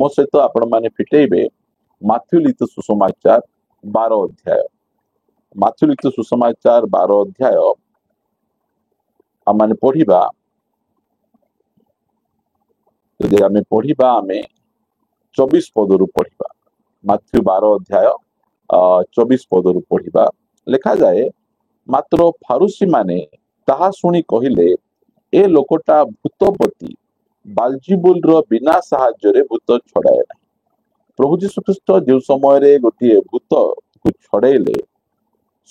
मो सहित आपण माने फिटेबे माथ्यू लिखित सुसमाचार 12 अध्याय। माथ्यू लिखित सुसमाचार 12 अध्याय आम पढ़ा यदि आम पढ़ा आम 24 पदरु पढ़ा। माथ्यू 12 अध्याय 24 पदरु पढ़ा लिखा जाए, मात्र फारुसी माने ताहा सुनी कहिले ए लोकटा भूतपति बालजीबुल रो बिना साहाय्य भूत छड़ाए ना। प्रभु जीशु ख्रीस्ट जो समय गोटे भूत को छड़ेले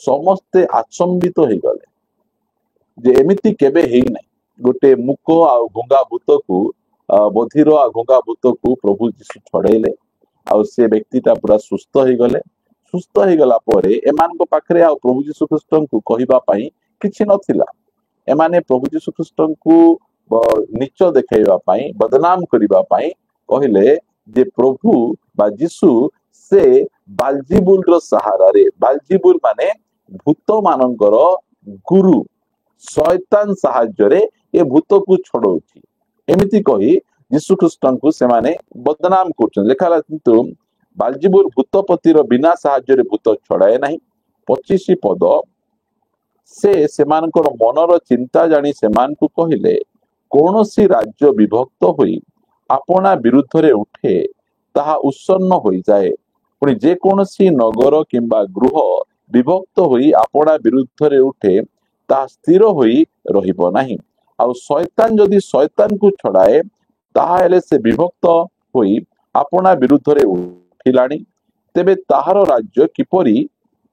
समस्ते आचंबित हो गले जे एमिति केबे हेई नै। गोटे मुक आ गुंगा भूत को बधिर आ गुंगा भूत को प्रभु जीशु छड़ेले आ से व्यक्तिटा पूरा सुस्थ हो गले। सुस्थ हो गला परे एमान को पाखरे आ प्रभु जीशु ख्रीस्ट को कहिबा पई किछि नथिला। एमाने प्रभु जीशु ख्रीस्ट को नीच देखाइबा पई बदनाम करिबा पई कहिले जे प्रभु बा जीशु से बालजीबुल रो सहारा रे, बालजीबुल माने भूत मानकर गुरु शैतान साहाय्य रे ए भूत को छड़ौछि एमिति कही यीशु ख्रीस्ट को से माने बदनाम करछन। लेखाला किंतु बालजीबुल भूतपति रो बिना साहाय्य रे भूत छड़ाए नाही। 25 पद से सेमानकर मनर चिंता जानी सेमान को कहिले, कौनसी राज्य विभक्त होई अपना विरुद्ध रे उठे ताहा उन्नत हो जाए, पुणी जे कौनसी नगर किंबा गृह विभक्त होई अपना विरुद्ध रे उठे ताहा स्थिर होई रहिबो नाही। आ शैतान जदि शैतान को छड़ाए ताहा से विभक्त होई अपना विरुद्ध रे उठिलानी, तेबे ताहार राज्य किपरि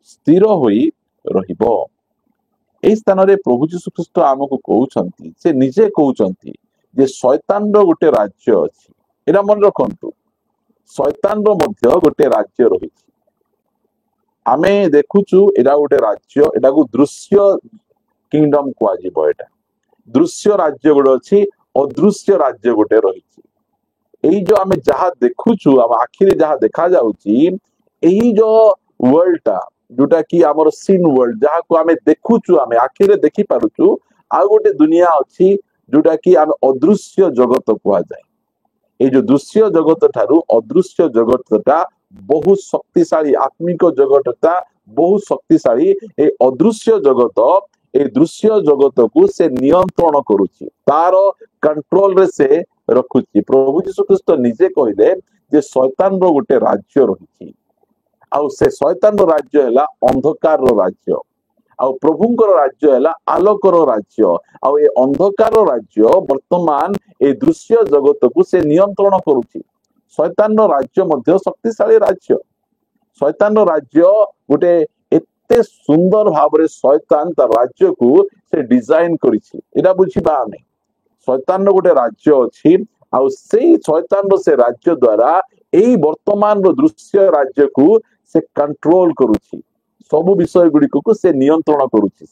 स्थिर होई रहिबो। एई स्थान रे प्रभु यीशु ख्रीस्ट आमको कहउछंती, से निजे कहउछंती जे शैतान रो गोटे राज्य अछि। एरा मन रखंतु, शैतान रो मध्य गोटे राज्य रहिछि। आमे देखुछु एरा गोटे राज्य, एटा को दृश्य किंगडम को आजिबो। एटा दृश्य राज्य गोटे अछि, अदृश्य राज्य गोटे रहिछि। एई जो आमे जहा देखुछु, आम आखिरे जहा देखा जाउछि, एई जो वर्ल्ड टा जोटा कि आमर सीन वर्ल्ड जहा को आमे देखुछु, आमे आखिरे देखि पारुछु, आ गोटे दुनिया अछि जोटा कि आमे अदृश्य जगत कुआ जाय। ए जो दृश्य जगत ठारू अदृश्य जगतटा बहुत शक्तिशाली, आत्मिक जगतटा बहुत शक्तिशाली। ए अदृश्य जगत ए दृश्य जगत को से नियंत्रण करुछि, तार कंट्रोल रे से रखुछि। प्रभु यीशु ख्रीस्ट निजे कहिले जे शैतान रो गोटे राज्य रहिछि, आउ से शैतान रो राज्य हैला अंधकार रो राज्य, आउ प्रभुंकर राज्य हैला आलोकर राज्य। आउ ए अंधकार राज्य वर्तमान ए दृश्य जगत को से नियंत्रण करुछि। शैतान रो राज्य मध्य शक्तिशाली राज्य। शैतान रो राज्य गोटे एते सुंदर भाव रे शैतान ता राज्य को से डिजाइन करिछि। एटा बुझिबा नै, शैतान रो गोटे राज्य अछि, आउ सेई शैतान रो से राज्य द्वारा एई वर्तमान रो दृश्य राज्य को से कंट्रोल करुछि। सब विषय गुडी को से नियंत्रण करुछि।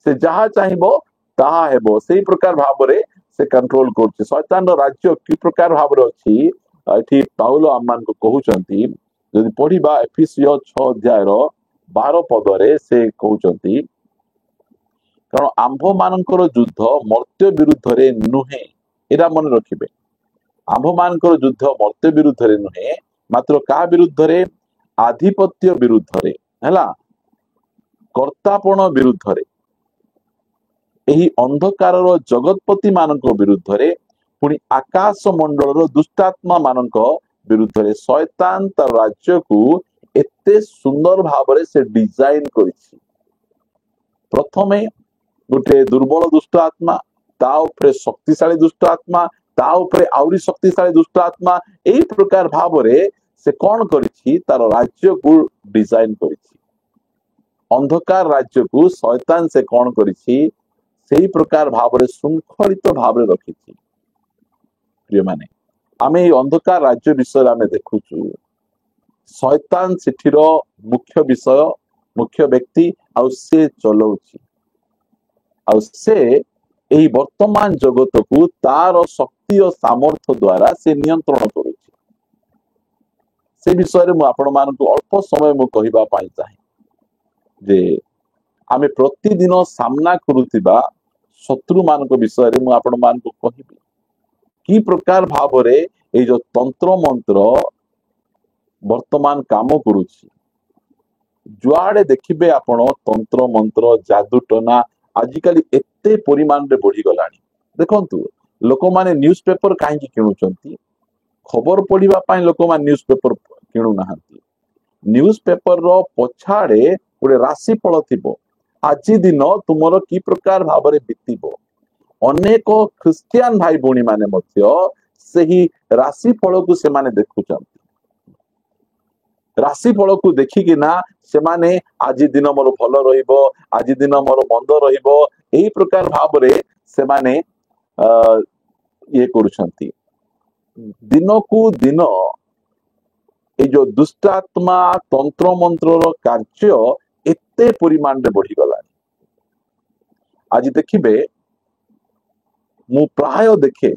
से जहा चाहिबो ताहा हेबो, सेई प्रकार भाव रे से कंट्रोल करुछि। शैतान रो राज्य की प्रकार भाव रे अछि एठी पाउलो आमान को कहउचंती। यदि पढ़िबा एफिसियो 6 अध्याय रो 12 पद रे से कहउचंती, कारण आंभ मानकर युद्ध मर्त्य विरुद्ध रे नुहे। एरा मन रखिबे, आंभ मानकर युद्ध मर्त्य विरुद्ध रे नुहे, मात्र का विरुद्ध रे? आधिपत्य विरुद्ध रे, हैला, कर्तापण विरुद्ध रे, एही अंधकार रो जगतपति मानक विरुद्ध रे, पुणी आकाश मंडल रो दुष्टात्मा मानक विरुद्ध रे शैतान ता राज्य को एते सुंदर भाव रे से डिजाइन करिछि। प्रथमे गोटे दुर्बल दुष्ट आत्मा, ता उपरे शक्तिशाली दुष्ट आत्मा, ता उपरे आउरी शक्तिशाली दुष्ट आत्मा, एई प्रकार भाव रे से कौन करिछि तार राज्य को डिजाइन करिछि। अंधकार राज्य को शैतान से कौन करिछि सेही प्रकार भाव रे शृंखलित भाव रे रखिछि। प्रिय माने आमे एई अंधकार राज्य विषय आमे देखुछु, शैतान सेठीर मुख्य विषय, मुख्य व्यक्ति, आ से चलौछि, आ से एही वर्तमान जगत को तार शक्ति और सामर्थ्य द्वारा से नियंत्रण करुछि। से विषय रे मु आपण मानकु अल्प समय मु कहिबा पाई चाहे जे आमे प्रतिदिन सामना करुथिबा शत्रु मानक विषय रे मु आपण मानकु कहिबी की प्रकार भाव रे এই जो तंत्र मंत्र वर्तमान काम करुछि जुआड़े देखिबे आपण तंत्र मंत्र जादू टना आजिकली एते परिमाण रे बढ़ी गलानी देखंतु लोक माने न्यूज़ पेपर काहे किणुचंती खबर पढ़िबा पई लोक माने न्यूज़ पेपर किणु नाहंती न्यूज़ पेपर रो पछाड़े गोटे राशि फल थिबो आज दिन तुमर की प्रकार भाबरे बीतिबो अनेक ख्रिस्टियन भाई भौणी माने मध्य सही राशि फल को से माने देखुचंती राशि फल को देखिकी ना से माने आज दिन मोर भल रहिबो आज दिन मोर मंद रहिबो एही प्रकार भाबरे से माने ये करूछंती दिन को दिन ए जो दुष्टात्मा तंत्र मंत्र रो कार्य एते परिमाण रे बढ़ी गलानी आज देखिबे मु प्राय देखे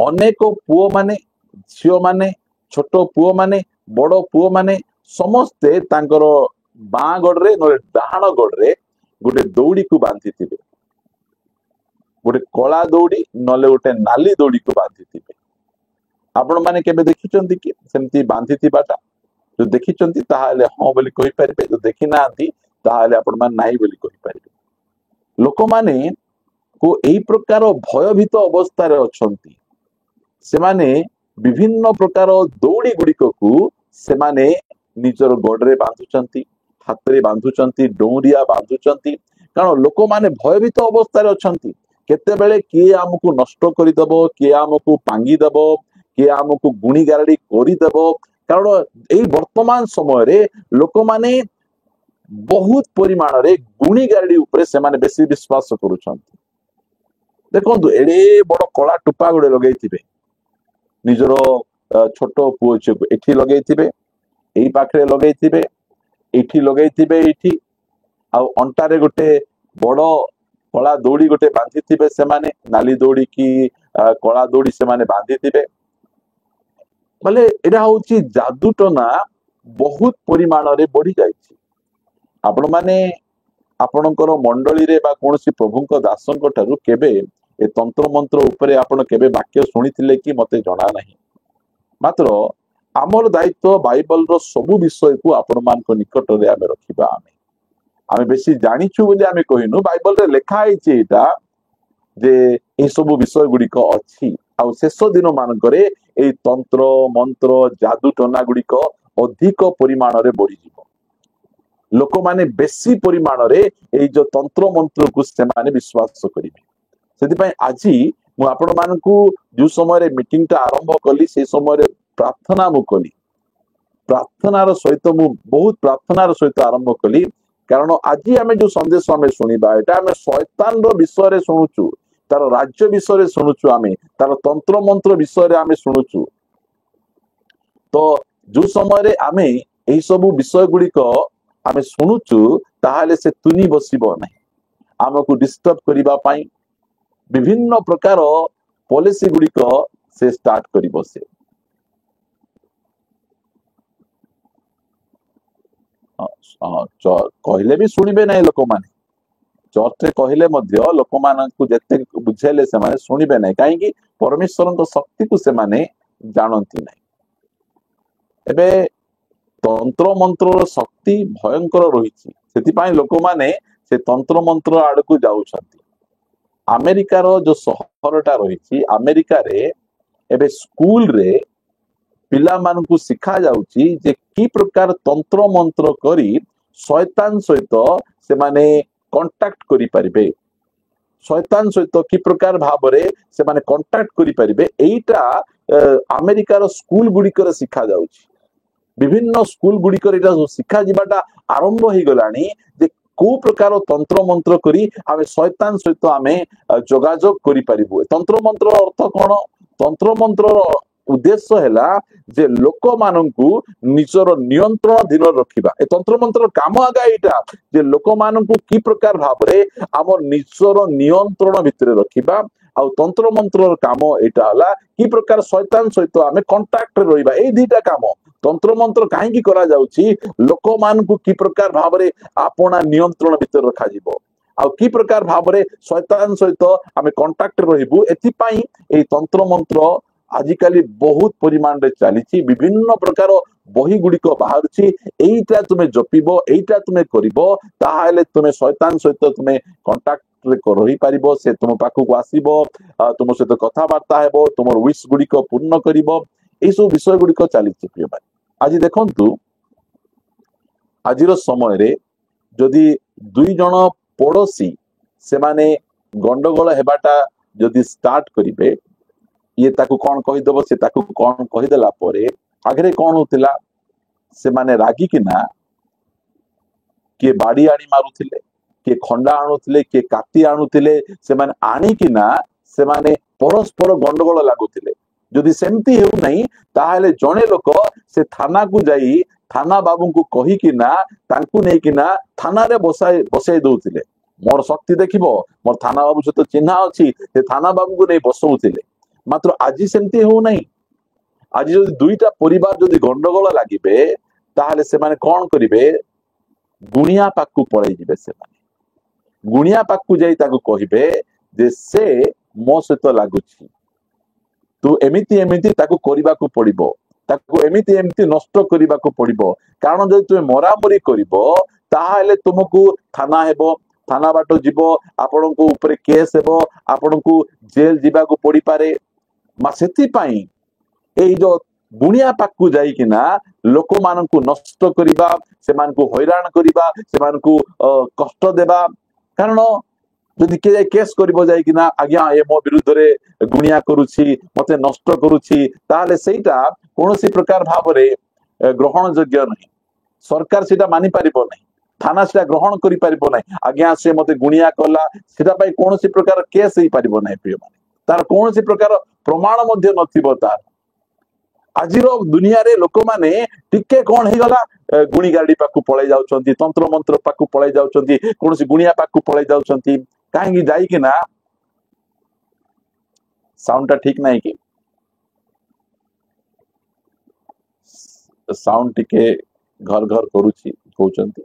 अनेक पुओ माने झियो माने छोट पुओ माने बड़ पुओ माने समस्ते तांकर बाँ गड़रे न डाहाण गड़रे गोटे दौड़ी को बांधी थिबे गोटे कला दौड़ी नले गोटे नाली दौड़ी को बांधी थिबे आपण माने केबे देखिचंती कि सेमती बांधी थिबाटा जो देखिचंती ताहाले हां बोली कहि परिबे जो देखि नांती ताहाले आपण मान नाही बोली कहि परिबे लोक माने को एई प्रकार भयभीत अवस्था रे अछंती से माने विभिन्न प्रकार दौड़ी गुड़िक को से माने निजर गोड़रे बांधुचंती हाथ रे बांधुचंती डोरिया बांधुचंती कारण लोक माने भयभीत अवस्था रे अछंती केते बेले किए हमकु नष्ट करि दबो किए हमकु पांगी दबो किए हमकु गुणी गारडी करि दबो कारण एई वर्तमान समय रे लोक माने बहुत परिमाण रे गुणी गारडी ऊपर से माने बेसी विश्वास करूछंती देखंतु एडे बड़ कला टुपा गुडे लगेइथिबे निजर छोट पुओ को एठी लगेइथिबे एई पाखरे लगेइथिबे एठी लगेइथिबे एठी आ अंटा रे गोटे बड़ कला दौड़ी गोटे बांधिथिबे से माने नाली दौड़ी की कला दौड़ी से माने बांधिथिबे बोले एडा होची जादू टना बहुत परिमाण रे बढ़ी जाईछि आपण माने आपणकर मंडली रे बा कोनसी प्रभुक दासंक ठारू केबे ए तंत्र मंत्र उपरे आपण केबे वाक्य सुनिथिले कि मते जणा नाही मात्र आमर दायित्व बाइबल रो सबु विषय को आपण मान को निकट रे आमे रखिबा आमे बेसी जानिछु बोली आमे कहिनु बाइबल रे लिखा आइछि एटा जे ए सबु विषय गुडी को अछि आ शेष दिन मान करे ए तंत्र मंत्र जादू टना गुडी को अधिक परिमाण रे बढ़ी जिवो लोक माने बेसी परिमाण रे ए जो तंत्र मंत्र को से माने विश्वास करिवे सेति पय आजी मु आपण मानकू जो समय रे मीटिंग ता आरंभ कली से समय रे प्रार्थना मु कली प्रार्थनार सहित मु बहुत प्रार्थनार सहित आरंभ कली कारण आजी आमे जो संदेश आमे सुनिबा एटा आमे शैतान रो विषय रे सुनुचु तार राज्य विषय रे सुनुचु आमे तार तंत्र मंत्र विषय रे आमे सुनुचु तो जो समय रे आमे एही सब विषय गुडी को आमे सुनुचु ताहाले से तुनी बसिबो नाही आमको डिस्टर्ब करिबा पई विभिन्न प्रकार पॉलिसी गुडी को से स्टार्ट करी बसे कहले भी सुनिबे नाही लोक माने चर्च रे कहले मध्य लोक मानकु जते बुझेले से माने सुनिबे नाही काहे कि परमेश्वरन को शक्ति को से माने जानंती नाही एबे तंत्र मंत्र शक्ति भयंकर रही से लोक माने से तंत्र मंत्र आड़ को जाउछंती अमेरिकार जो सहरटा रही अमेरिका रे एबे स्कूल रे पिला मानकु सिखा जाउची जे की प्रकार तंत्र मंत्र करी शैतान सहित से माने कांटेक्ट करि परिबे शैतान सहित की प्रकार भाबरे से माने कांटेक्ट करि परिबे एटा अमेरिकार स्कूल गुडी करे सिखा जाउची विभिन्न स्कूल गुडी करे शिक्षा जीवाटा आरंभ हो गलानी जे को प्रकार तंत्र मंत्र करी आमे शैतान सहित आमे जोगाजोग करि परिबो तंत्र मंत्र अर्थ कोन तंत्र मंत्र उद्देश्य हैला जे लोक माननकु निजर नियंत्रण अधीन रखिबा ए तंत्र मंत्र काम आगा एटा जे लोक माननकु की प्रकार भाबरे हमर निजर नियंत्रण भितरे रखिबा आ तंत्र मंत्र काम एटा हला की प्रकार शैतान सहित आमे कांटेक्ट रे रहिबा ए दीटा काम तंत्र मंत्र कहीं करा जाउची लोक मान को की प्रकार भाबरे आपना नियंत्रण भितर रखा जिवो आ की प्रकार भाबरे शैतान सहित आमे कांटेक्ट रहिबु एथि पई ए तंत्र मंत्र आजिकाली बहुत परिमाण रे चली विभिन्न प्रकार बही गुड़िक बाहर एईटा तुमे जपिबो एईटा तुमे करिबो ताहाले तुमे शैतान सहित तुमे कांटेक्ट रही पारिबो से तुम पाखक आसीबो तुम सहित कथबार्ता हेबो तुम विश गुड़िक पूर्ण करिबो ए सब विषय गुड़िक चली प्रिय भाई आज देखंतु आजिर समय रे जदि दुई जन पड़ोसी से माने गंडगोल हेबाटा जदि स्टार्ट करिवे ये ताकू कौन कहीदेव से ताकू कौन कहीदेला परे आगे कौन होतिला से माने रागी किना किए बाड़ी आनी मारुथिले किए खंडा आणुथिले किए काटी आणुथिले से माने आनी किना से माने परस्पर गंडगोल लागुथिले जदि सेमती हेउ नहीं ताहाले जणे लोक से थाना को जाई थाना बाबू को कही किना तांकू नै किना थाना रे बसाई दउथिले मोर शक्ति देखिबो मोर थाना बाबू सहित चिन्हा अछि से थाना बाबू को नै बसौथिले मात्र आज सेमती हो नहीं आज जो दुईटा परिवार जदि गंडगोल लागिबे ताहाले से माने कोन करिवे गुणिया पाकू पळै जिवे से माने गुणिया पाकू जाई ताकू कहिबे जे से मो सहित लागुछि तू एमिति एमिति ताकू करिबाकू पड़िबो ताकू एमिति एमिति नष्ट करिबाकू पड़िबो कारण जदि तुमे मरामरी करिबो ताहाले तुमको थाना हेबो थाना बाटो जीवो आपण को ऊपर केस हेबो आपण को जेल जीवाकू पड़ी पारे मा सेति पाई एई जो गुणिया पाकू जाई किना लोक मानकू नष्ट करिबा से मानकू हैरान करिबा से मानकू कष्ट देबा कारण जदि के केस करिबो जाई किना आज्ञा ए मो विरुद्ध रे गुणिया करूछि मते नष्ट करूछि ताले सेटा कोनोसी प्रकार भाव रे ग्रहण योग्य नहीं सरकार सेटा मानि पारिबो नहीं थाना सेटा ग्रहण करि पारिबो नहीं आज्ञा से मते गुणिया कला सेटा पई कोनोसी प्रकार केस ही पारिबो नहीं प्रिय माने तार कोनोसी प्रकार प्रमाण मध्य नथिबो तार आजिर दुनिया रे लोक माने टिके कोन हे गला गुणी गाड़ी पाकू पळै जाउछंती तंत्र मंत्र पाकू पळै जाउछंती कोनोसी गुणिया पाकू पळै जाउछंती काहेकि जाई कि ना साउंड ता ठीक नाही कि साउंड टिके घर घर करूची कहउछंती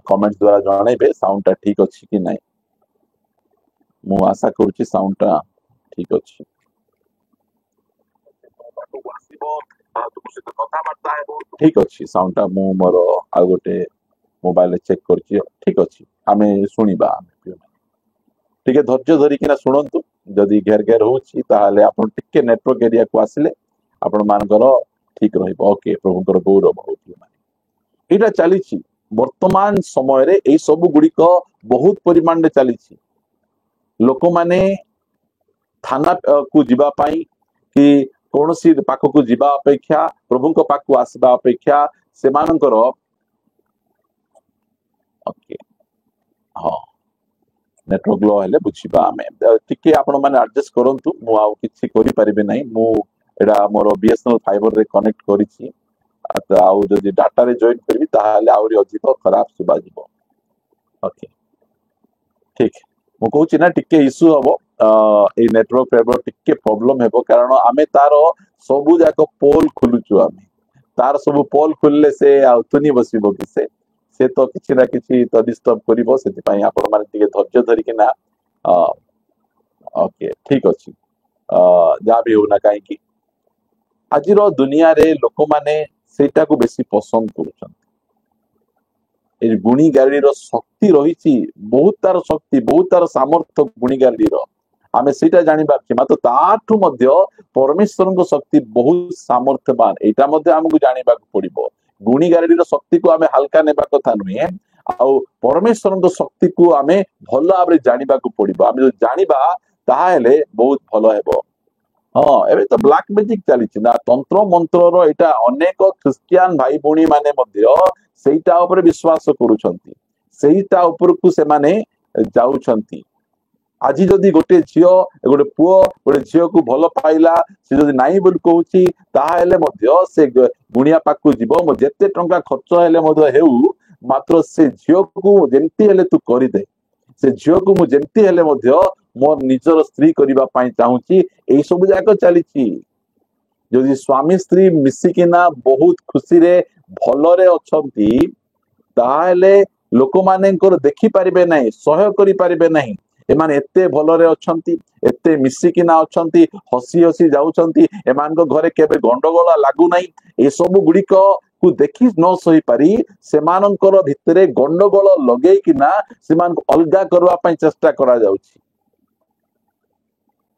कमेंट्स द्वारा जणाइबे साउंड ता ठीक अछि कि नाही मु आशा करूची साउंड ता ठीक अछि ठीक अच्छी साउंड टा मु मोर आ गोटे मोबाइल चेक करछि ठीक अच्छी आमे सुनिबा टिके धैर्य धरि किना सुनंतु जदि घेर घेर होछि ताहाले आपण टिके नेटवर्क एरिया को आसिले आपण मानकर ठीक रहइबो ओके प्रभुकर गौरव होति माने एटा चलीछि वर्तमान समय रे एई सब गुडी को बहुत परिमाण रे चलीछि लोक माने थाना को जिबा पाई कि कौनसी पाख को जीवा अपेक्षा प्रभु को पाख को आसवा अपेक्षा से मानकर ओके हाँ नेटवर्क लो हेले बुझिबा आमे टिके आपण माने एडजस्ट करंतु मु आ किछि करि परिबे नाही मु एडा मोर बीएसएनएल फाइबर रे कनेक्ट करिछि आउ जदि डाटा रे जॉइन करबी ताहाले आउरी अधिक खराब सुबा जिवो ओके ठीक मु कहूछि ना टिके इशू हबो ए नेटवर्क फाइबर टिके प्रॉब्लम हेबो कारण आमे तारो सबु जाक पोल खुलुचु आमे तार सबु पोल खुलले से आउतनी बसिबो किसे से तो किछि ना किछि तो डिस्टर्ब करिवो सेति पई आपण माने टिके धैर्य धरि कि ना ओके ठीक अछि जा भी होना काई कि आजिर दुनिया रे लोक माने सेटा को बेसी पसंद करूछन ए गुणी गाड़ी रो शक्ति रहिछि बहुत तार शक्ति बहुत तार सामर्थ्य गुणी गाड़ी रो आमे सेटा जानिबा कि मात्र ताठु मध्य परमेश्वर को शक्ति बहुत सामर्थ्यवान एटा मध्य हमकु जानिबा पड़िबो गुणी गाड़ी रो शक्ति को आमे हल्का नेबा कथा नुहे आउ परमेश्वर को शक्ति को आमे भलो आबरे जानिबा को पड़िबो आमे जो जानिबा ताहेले बहुत भलो हेबो हाँ एबे तो ब्लैक मैजिक चलीछि ना तंत्र मंत्र रो एटा अनेक क्रिश्चियन भाई भौणी माने मध्य सेटा ऊपर विश्वास करूछंती सेटा ऊपर को से माने जाउछंती आज जदि गोटे झियो गोटे पुओ गोटे झियो को भलो पाइला से जदि नाई बोल कहूछि ताहेले मध्य से गुणिया पाकू जीवो मो जेते टंका खर्च हेले मध्य हेउ मात्र से झियो को जेंती हेले तू करि दे से झियो को मु जेंती हेले मध्य मोर निजर स्त्री करिबा पाई चाहूछि एई सब जाक चलीछि जदि स्वामी स्त्री मिसिकिना बहुत खुशी रे भलरे अछंती ताहेले लोक मानेकर देखि परिबे नाही सहयोग करि परिबे नाही एमाने एते भलरे अछंती एते मिसिकिना अछंती हसी हसी जाउछंती एमानक घरे केबे गंडगोल लागू नाही ए सब गुड़िक को देखि न सही पारी सेमानंकर भितरे गंडगोल लगेई किना सेमान अलगा करवा पई चेष्टा करा जाउछि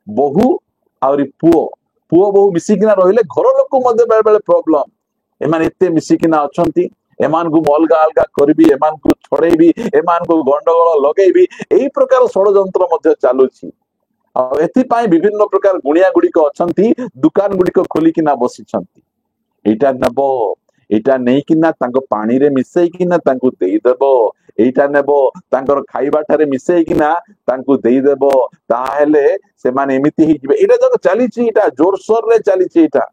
बहु आउरी पुओ पुओ बहु मिसिकिना रहिले घर लोक मध्ये बेले बेले प्रॉब्लम एमान एते मिसिकिना अछंती एमान को अलगा अलगा करबी एमान को छड़ेबी एमान को गंडगोल लगेबी एई प्रकार षडयंत्र मध्ये चालुछि आ एथि पाई विभिन्न प्रकार गुणिया गुड़िक अछंती दुकान गुड़िक खोली किना बसिछंती एटा नबो एटा नै किना तांको पानी रे मिसई किना तांको देई देबो एटा नेबो तांकर खाइबा ठारे मिसई किना तांको देई देबो ताहेले से माने एमिति ही जिवे एटा जक चलीछि एटा जोरसोर रे चलीछि एटा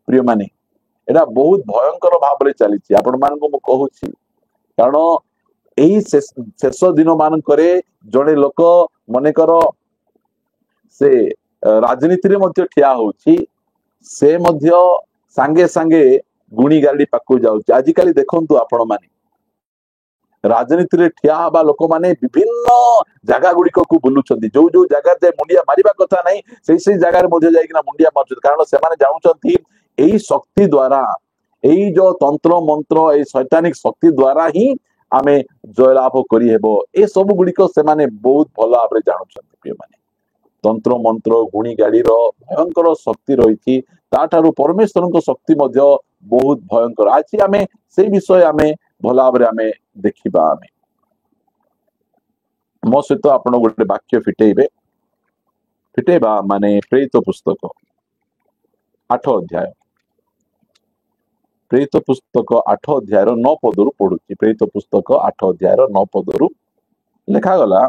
प्रिय माने एटा बहुत भयंकर भाव रे चलीछि आपण मान को म कहूछि कारण एही शेष दिन मान करे जड़े लोक मने करो से राजनीति रे मध्य ठिया होछि से मध्य सांगे सांगे गुणी गाड़ी पाकु जाउछि आजिकाली देखंतु आपण माने राजनीति रे ठिया हबा लोक माने विभिन्न जगह गुड़िक को बुलुछंती जो जो जगह जे मुंडिया मारिबा कथा नहीं से जगह रे मध्य जाइकिना मुंडिया मारछंती कारण से माने जाउछंती एही शक्ति द्वारा एही जो तंत्र मंत्र ए शैतानिक शक्ति द्वारा ही आमे जयलाभ करी हेबो ए सब गुड़िक से माने बहुत भल भाबरे जानुछंती प्रिय माने तंत्र मंत्र गुणी गाड़ी रो भयंकर शक्ति रही ताठारु परमेश्वर को शक्ति मध्य बहुत भयंकर आज आमे से विषय आमे भल भाबरे आमे देखिबा आमे मो सहित आपण गोटे वाक्य फिटेबा माने प्रेरित पुस्तक 8 अध्याय प्रेरित पुस्तक 8 अध्याय 9 पदरु पढुची प्रेरित पुस्तक 8 अध्याय 9 पदरु लिखा गला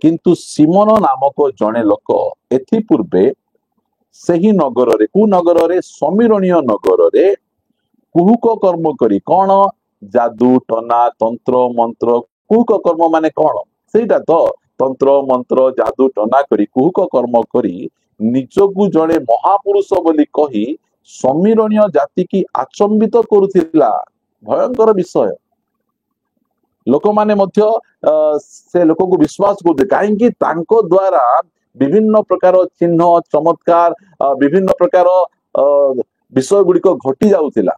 किंतु सिमोन नामक जड़े लोक एथि पूर्वे सही नगर रे कु नगर रे समीरणीय नगर रे कुहुक कर्म करी कौन जादू टना तंत्र मंत्र कुहुक कर्म माने कौन सेटा तो तंत्र मंत्र जादू टना करी कुहुक कर्म करी निजकु जड़े महापुरुष बोली कही समीरणीय जाति की आचंबित करुथिला भयंकर विषय लोक माने मध्य से लोक को विश्वास करते कहीं तांको द्वारा विभिन्न प्रकार चिन्ह चमत्कार विभिन्न प्रकार विषय गुड़िक घटी जाउथिला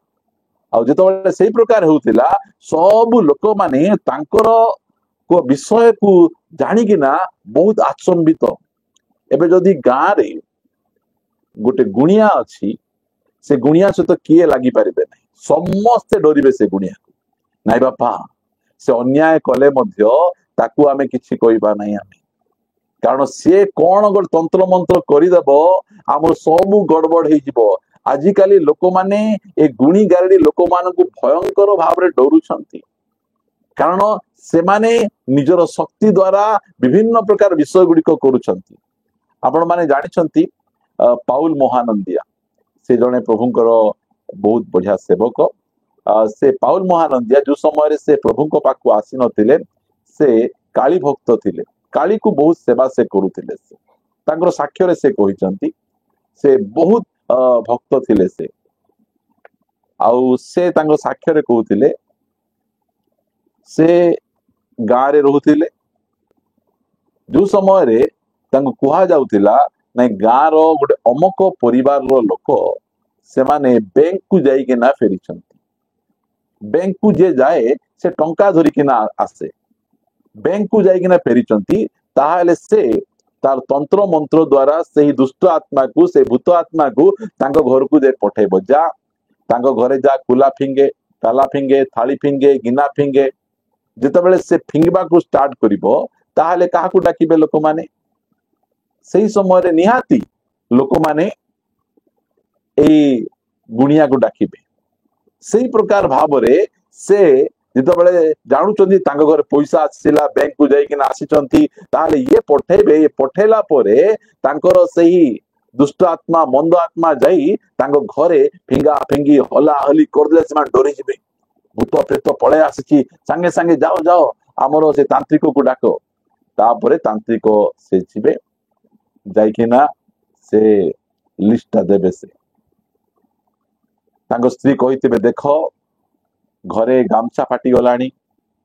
आ जेतबेले सेही प्रकार होउथिला सब लोक माने तांकर को विषय को जानी कि ना बहुत आचंबित एबे जदी गां रे गोटे गुणिया अछि से गुणिया सहित किए लागि पारिबे नै समस्त डरिबे से गुणिया नाइ बापा से अन्याय कले मध्य ताकू आमे किछि कहिबा नै आमे कारण से कोन गो तंत्र मंत्र करिदेब आमर सब गड़बड़ हे जिवो आजिकाली लोक माने ए गुणी गारडी लोक मान को भयंकर भाव रे डरुछंती कारण से माने निजर शक्ति द्वारा विभिन्न प्रकार विषय गुड़िक करुछंती आपण माने जानिछंती पाउल महानंदिया से जने प्रभुंकर बहुत बढ़िया सेवक से पाउल महानंदिया जो समय से प्रभु को पाखु आसी नथिले से काली भक्त थिले काली को बहुत सेवा से करुथिले से तांकर साक्ष्य रे से कहिसंती से बहुत भक्त थिले से आउ से तांकर साक्ष्य रे कहउथिले से गां रे रहुथिले जो समय रे तांको कुहा जाउथिला नै गां रो गोटे अमक परिवार रो लोक से माने बैंक को जाई के ना फेरिछंती बैंक को जे जाए से टंका धरी के ना आसे बैंक को जाई के ना फेरिछंती ताहाले से तार तंत्र मंत्र द्वारा से दुष्ट आत्मा को से भूत आत्मा को तांको घर को जे पठेबो जा तांको घरे जा कुला फिंगे ताला फिंगे थाली फिंगे गिना फिंगे जेतबेले से फिंगबा को स्टार्ट करिवो ताहाले काहा को डाकिबे लोक माने सही समय रे निहाती लोक माने ए गुणिया को डाकिबे सही प्रकार भाव रे से जितबेले जानुचंदी तांको घर पैसा आसीला बैंक को जाई कि ना आसीचंती ताहाले ये पठेबे ये पठेला परे तांकर सही दुष्ट आत्मा मंद आत्मा जाई तांको घरे फिंगा फिंगी हला हली कर दे से मान डरी जिबे भूत प्रेत पळे आसीची संगे संगे जाओ जाओ हमरो से तांत्रिक को डाको तापरे तांत्रिक से जिबे जाई कि ना से लिस्ट देबे से तांको स्त्री कहितबे देखो घरे गामछा फाटी गलानी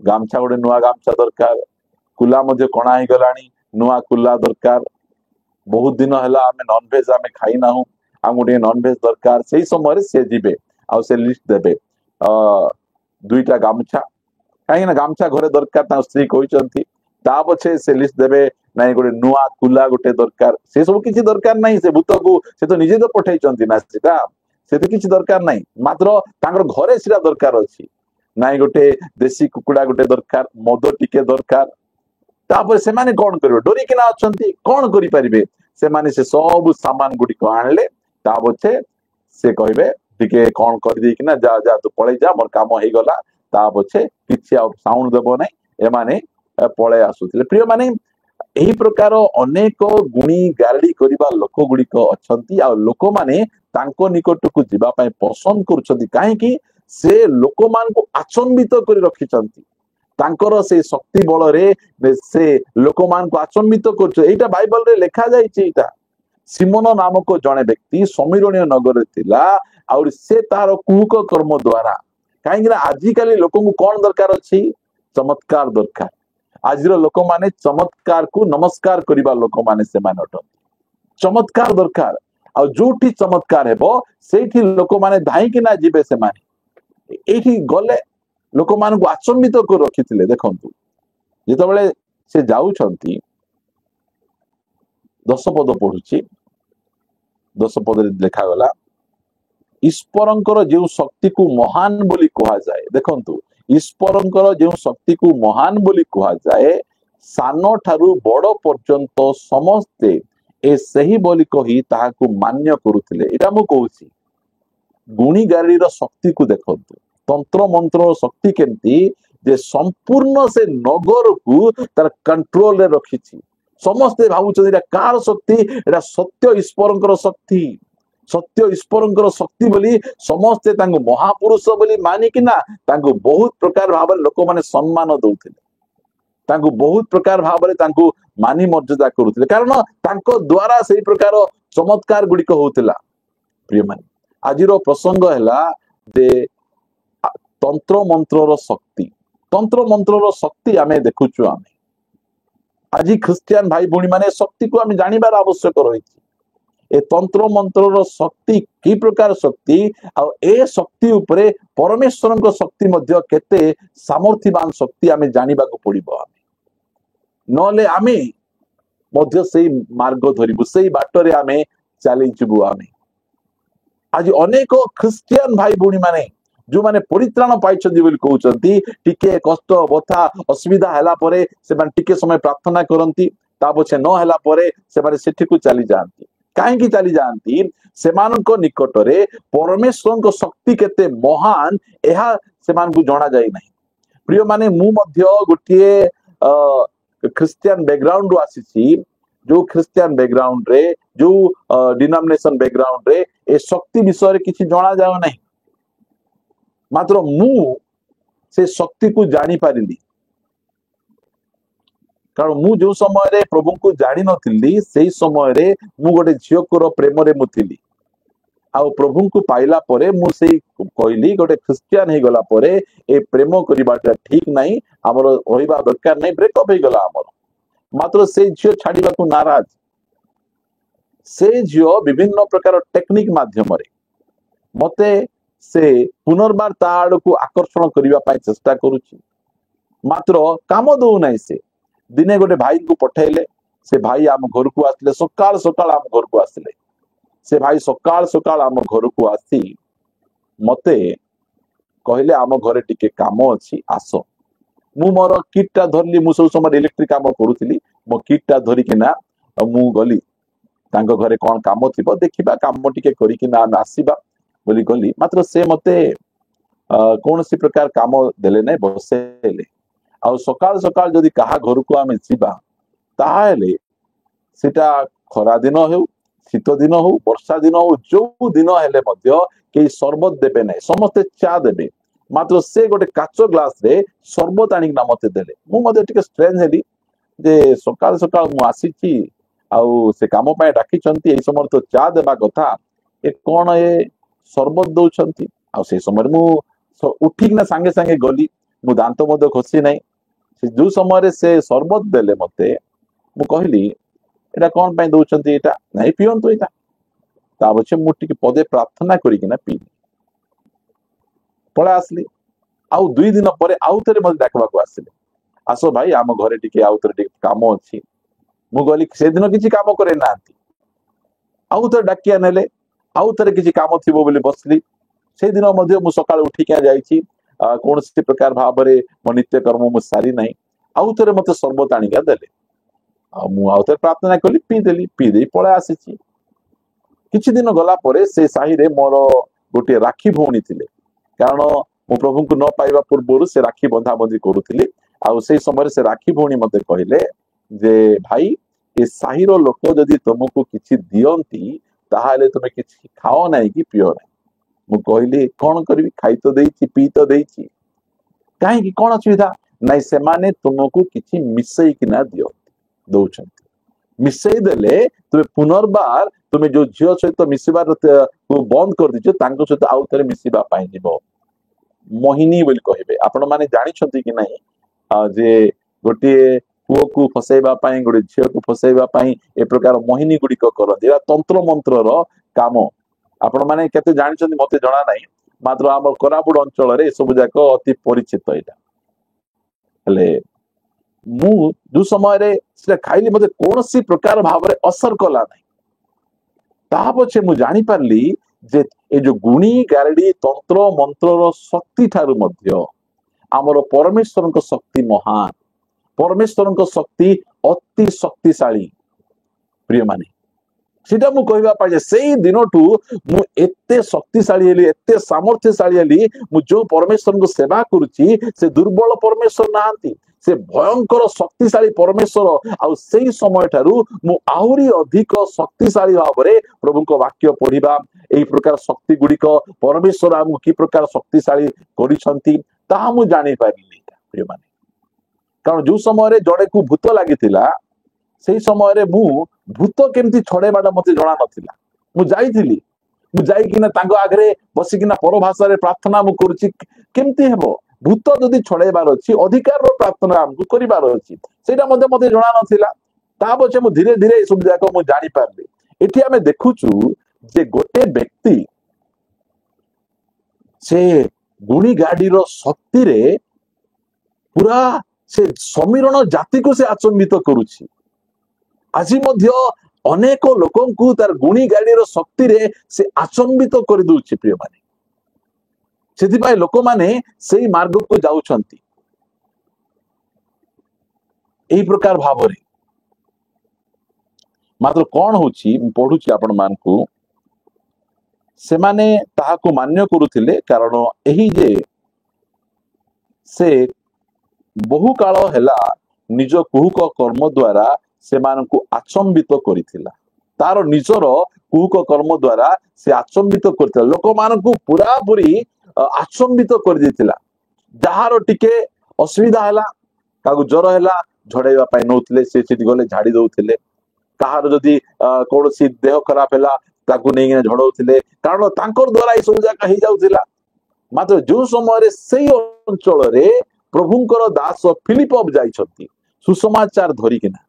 गामछा गोटे नुआ गामछा दरकार कुला मध्य कणा ही गलानी नुआ कुला दरकार बहुत दिन है आम नॉनभेज आम खाई ना गोटे नॉनभेज दरकार से समय से जीवे आ से लिस्ट देवे दुईटा गामछा कहीं गामछा घरे दरकार स्त्री कहते पछे से लिस्ट देवे नाई गोटे नुआ कुला गोटे दरकार से सब किसी दरकार नहीं से भूत को से तो निजे तो पठे ना से तो किसी दरकार नहीं मात्र घरे सीटा दरकार अच्छी नाई गोटे देशी कुकुड़ा गोटे दरकार मद टिके दरकार तापर से माने कौन करिवे डरिकिना अछंती कौन करि परिबे से माने से सब सामान गुडी को आनले ता पछे से कहबे टिके कौन कर दी किना जा जा तू पळे जा मोर काम हे गला ता पछे किछि आ साउंड देबो नै ए माने पळे आसुतिले प्रिय माने एही प्रकार अनेक गुणी गारडी करिबा लोक गुडी को अछंती आ लोक माने तांको निकट को जिबा पय पसंद करछंती काहे कि से लोक मान को आचंबित करि रखिचंती तांकर से शक्ति बल रे से लोक मान को आचंबित कर बाइबल रे लिखा जाइए सिमोन नामक जड़े व्यक्ति समीरणीय नगर थिला और से तार कुहक कर्म द्वारा कहीं आजिकल लोक कौन दरकार अच्छी चमत्कार दरकार आज लोक माने चमत्कार को नमस्कार करने लोक माने से अटन चमत्कार दरकार आ जोठी चमत्कार हेबो सेठी लोक माने धाई कि ना जीवे से माने एठी गले लोक मान को आचंबित कर रखी देखु जिते से जाऊंती 10 पद पढ़ुची 10 पद लिखागला ईश्वरंकर जो शक्ति को महान बोली कहा जाए देखंतु ईश्वरंकर जो शक्ति को महान बोली कहा जाए सान ठारू बड़ पर्यंत समस्ते ए सही बोली कही ताहाकु मान्य करुथिले एटा मु कहूची गुणी गारीर शक्ति को देखंतु तंत्र मंत्र शक्ति केमती जे संपूर्ण से नगर को तार कंट्रोल रे रखिछि समस्ते भावुछन कार शक्ति एटा सत्य ईश्वरंकर शक्ति सत्य ईश्वरंकर शक्ति बोली समस्ते तांको महापुरुष बोली मानि कि ना तांको बहुत प्रकार भाव लोक माने सम्मान दउथिले तांको बहुत प्रकार भाव तांको मानि मर्यादा करुथिले कारण तांको द्वारा सेही प्रकार चमत्कार गुडिक होउतिला प्रिय माने आजिरो प्रसंग हैला जे तंत्र मंत्र मंत्र शक्ति आम देखुचु आम आज ख्रिस्टियान भाई भूणी माने शक्ति को आम जानिबार आवश्यक रही ए तंत्र मंत्र शक्ति की प्रकार शक्ति आ ए शक्ति उपरे परमेश्वर को शक्ति मध्य केते सामर्थ्यवान शक्ति आम जानिबा को पड़िबो आम नले आम मध्य सेही मार्ग धरिबु सेही बाटरे आम चली जिबु आम आज अनेक ख्रिस्टियान भाई भूणी माने जो माने परित्राण पाइछन्ती बोली कहउछन्ती टिके कष्ट बथा असुविधा हैला परे से माने टिके समय प्रार्थना करंती ता पछे न हैला परे से माने सेठी को चली जांती काहे की चली जांती सेमानक निकटरे परमेश्वर को शक्ति केते महान एहा सेमान को जणा जाय नाही प्रिय माने मु मध्य गोटिए क्रिश्चियन बैकग्राउंड आसीची जो क्रिश्चियन बैकग्राउंड रे जो डिनोमिनेशन बैकग्राउंड रे ए शक्ति विषय रे किछि जणा जाय नाही मात्र मु से शक्ति को जानी पारिली कारण मु जो समय रे प्रभु को जानी नथिली सेही समय रे मु गोटे झियोकर प्रेम रे मु थिली आ प्रभु को पाइला परे मु सेही कहली गोटे क्रिश्चियन हे गला परे ए प्रेम करिबाटा ठीक नाही हमर होइबा दरकार नाही ब्रेकअप हे गला हमर मात्र से झियो छाडिबा को नाराज से झियो विभिन्न प्रकार टेक्निक माध्यम रे मते से पुनर्बार ता आड़ को आकर्षण करने चेष्टा करुच्ची मात्र काम दौ ना से दिने गोटे भाई को पठेले से भाई आम घर को आसले सकाल सकाल आम घर को आसले से भाई सकाल सकाल आम घर को आसी मते कहले आम घरे टिके काम अच्छी आस मु मोर किटटा धरली मु सब समय इलेक्ट्रिक काम करूथली मो किटटा धरिकिना मु गली तांको घरे कौन काम थिबो देखिबा काम टिके करिकिना आसीबा बोली गली मात्र से मते कौन सी प्रकार काम देले नै बसेले आ सकाल सकाल जदि कहा घर को आमे जीवा ताहेले सेटा खरा दिन हो शीत दिन हो वर्षा दिन हो जो दिन हेले मध्य के शरबत देबे नै समस्ते चा देबे मात्र से गोटे काचो ग्लास रे शरबत आनी ना मते देले मु मते टिके स्ट्रेंज हेली जे सकाल सकाल मु आसीची आ से काम पाए डाकी चंती ए समय तो चा देबा कथा ए कोन ए शरबत दौरान आ से समय मु उठिक ना सांगे सांगे गली मु दांत मध्य घसी नहीं से जो समय से शरबत देले मते मु कहली एटा कौन पाई दउछंती एटा नहीं पियंतु एटा ता पछे मु टिके पदे प्रार्थना करिकिना पी पळा आसली आउ 2 दिन परे आउ थरे मते डाकबा को आसिले आसो भाई आम घरे टिके आउ थरे टिके काम अछि मु कहली से दिन किछि काम करे नांती आउ थरे डाकिया नेले आउ थरे किछि काम थिबो बोली बसली से दिन मध्ये मु सकाळ उठी के जाईछि कोनसी प्रकार भाबरे मो नित्य कर्म मु सारी नाही आउ थरे मते शरबत आनिका देले आ मु आउ थरे प्रार्थना कली पी देई पळे आसीछि किछि दिन गला परे से साही रे मोर गोटे राखी भौणी थिले कारण मु प्रभु को न पाइबा पूर्व से राखी बंधा बंधी करूथिली आ से समय से राखी भौणी मते कहले जे भाई ए साही रो लोक जदि तुमको किछि दियंती ताहाले तुमे किछि खाओ नाही कि पियो नाही मु कहली कोन करबी खाई तो देइछि पी तो देइछि काहे कि कोन असुविधा नाही से माने तुमको किछि मिसई कि ना दियो दउछंती मिसई देले तुमे पुनर्बार तुमे जो झियो सहित मिसिबार को बंद कर दिछो तांको सहित आउ थरे मिसिबा पाई जिवो मोहिनी बोली कहबे आपण माने जानि छथि कि नाही जे गोटे पुओ को फसैबा पाई गोटे झियो को फसैबा पाई ए प्रकार मोहिनी गुडी को करथि या तंत्र मंत्र रो काम आपण माने केते जानि छथि मते जणा नाही मात्र हम कोरापुट अंचल रे सब जाक अति परिचित एटा हले मु दु समय रे से खाइली मते कोनसी प्रकार भाबरे असर कला नाही ता पछे मु जानि पारली जे ए जो गुणी गारडी तंत्र मंत्र रो शक्ति थारु मध्य हमर परमेश्वर को शक्ति महान परमेश्वर को शक्ति अति शक्तिशाली प्रिय माने सीटा मु कहबा पाजे सेई दिनटू मु एते शक्तिशाली हेली एते सामर्थ्यशाली हेली मु जो परमेश्वर को सेवा करूची से दुर्बल परमेश्वर नांती से भयंकर शक्तिशाली परमेश्वर आ सेई समय ठारू मु आहुरी अधिक शक्तिशाली भाबरे प्रभु को वाक्य पढ़िबा एई प्रकार शक्ति गुडी को परमेश्वर हमु की प्रकार शक्तिशाली करिसंती ता मु जानि पारिली प्रिय माने कारण जो समय रे जड़े को भूत लागितिला सेई समय रे मु भूत केमती छड़ेबाटा मते जणा नथिला मु जाईथिली मु जाई किना तांगो आगरे बसी किना परभाषा रे प्रार्थना मु करूची केमती हेबो भूत जदि छड़ेबार अछि अधिकार रो प्रार्थना हमकु करिबार अछि सेटा मते जणा नथिला ता पछे मु धीरे धीरे सब जाको मु जानि पारली एठी हमें देखुचु जे गोटे व्यक्ति से गुणी गाडी रो शक्ति रे पूरा से समीरण जाति को से आचंबित करूची आज मध्य अनेक लोकन को तार गुणी गाडी रो शक्ति रे से आचंबित कर दउची प्रिय माने सेति पाए लोक माने सेही मार्ग को जाउछंती एही प्रकार भावरे मात्र कोन होची पढुची आपण मान को से माने ताहा को मान्य करूथिले कारण एही जे से बहु काल हेला निज कुहुक कर्म द्वारा से मानकु आचंबित करिथिला तार निजर कुहुक कर्म द्वारा से आचंबित करथिला लोक मानकु पूरा पूरी आचंबित कर दिथिला जहार टिके असुविधा हला कागु ज्वर हला झड़ेबा पाई नउथिले से चिति गले झाड़ी दउथिले कहार जदी कोनसी देह खराब हला ताकु नेगिना झड़ौथिले कारण तांकर द्वारा ई सब जाका हे जाउथिला मात्र जो समय रे सेही अंचल रे प्रभुंकर दास फिलिप जाइछथि सुसमाचार धरिकिना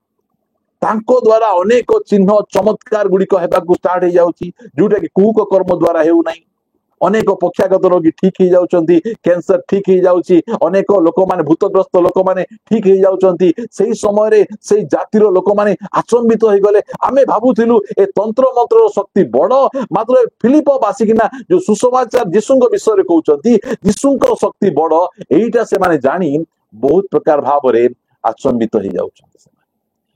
तांको द्वारा अनेक चिन्ह चमत्कार गुड़िक हेबाकु स्टार्ट हे जाउची जोटा कि कुहुक कर्म द्वारा हेउ नाही अनेक पक्षागत रोगी ठीक ही जाउचंती कैंसर ठीक ही जाउची अनेक लोक माने भूतग्रस्त लोक माने ठीक ही जाउचंती सेही समय रे सेही जातिर लोक माने आचंबित होई गले आमे भाबुथिलु ए तंत्र मंत्र शक्ति बड़ मात्र फिलिप बासिकिना जो सुसमाचार जिसुंग विषय रे कहउचंती जिसुंक शक्ति बड़ एईटा से माने जानी बहुत प्रकार भाव रे आचंबित होई जाउचंती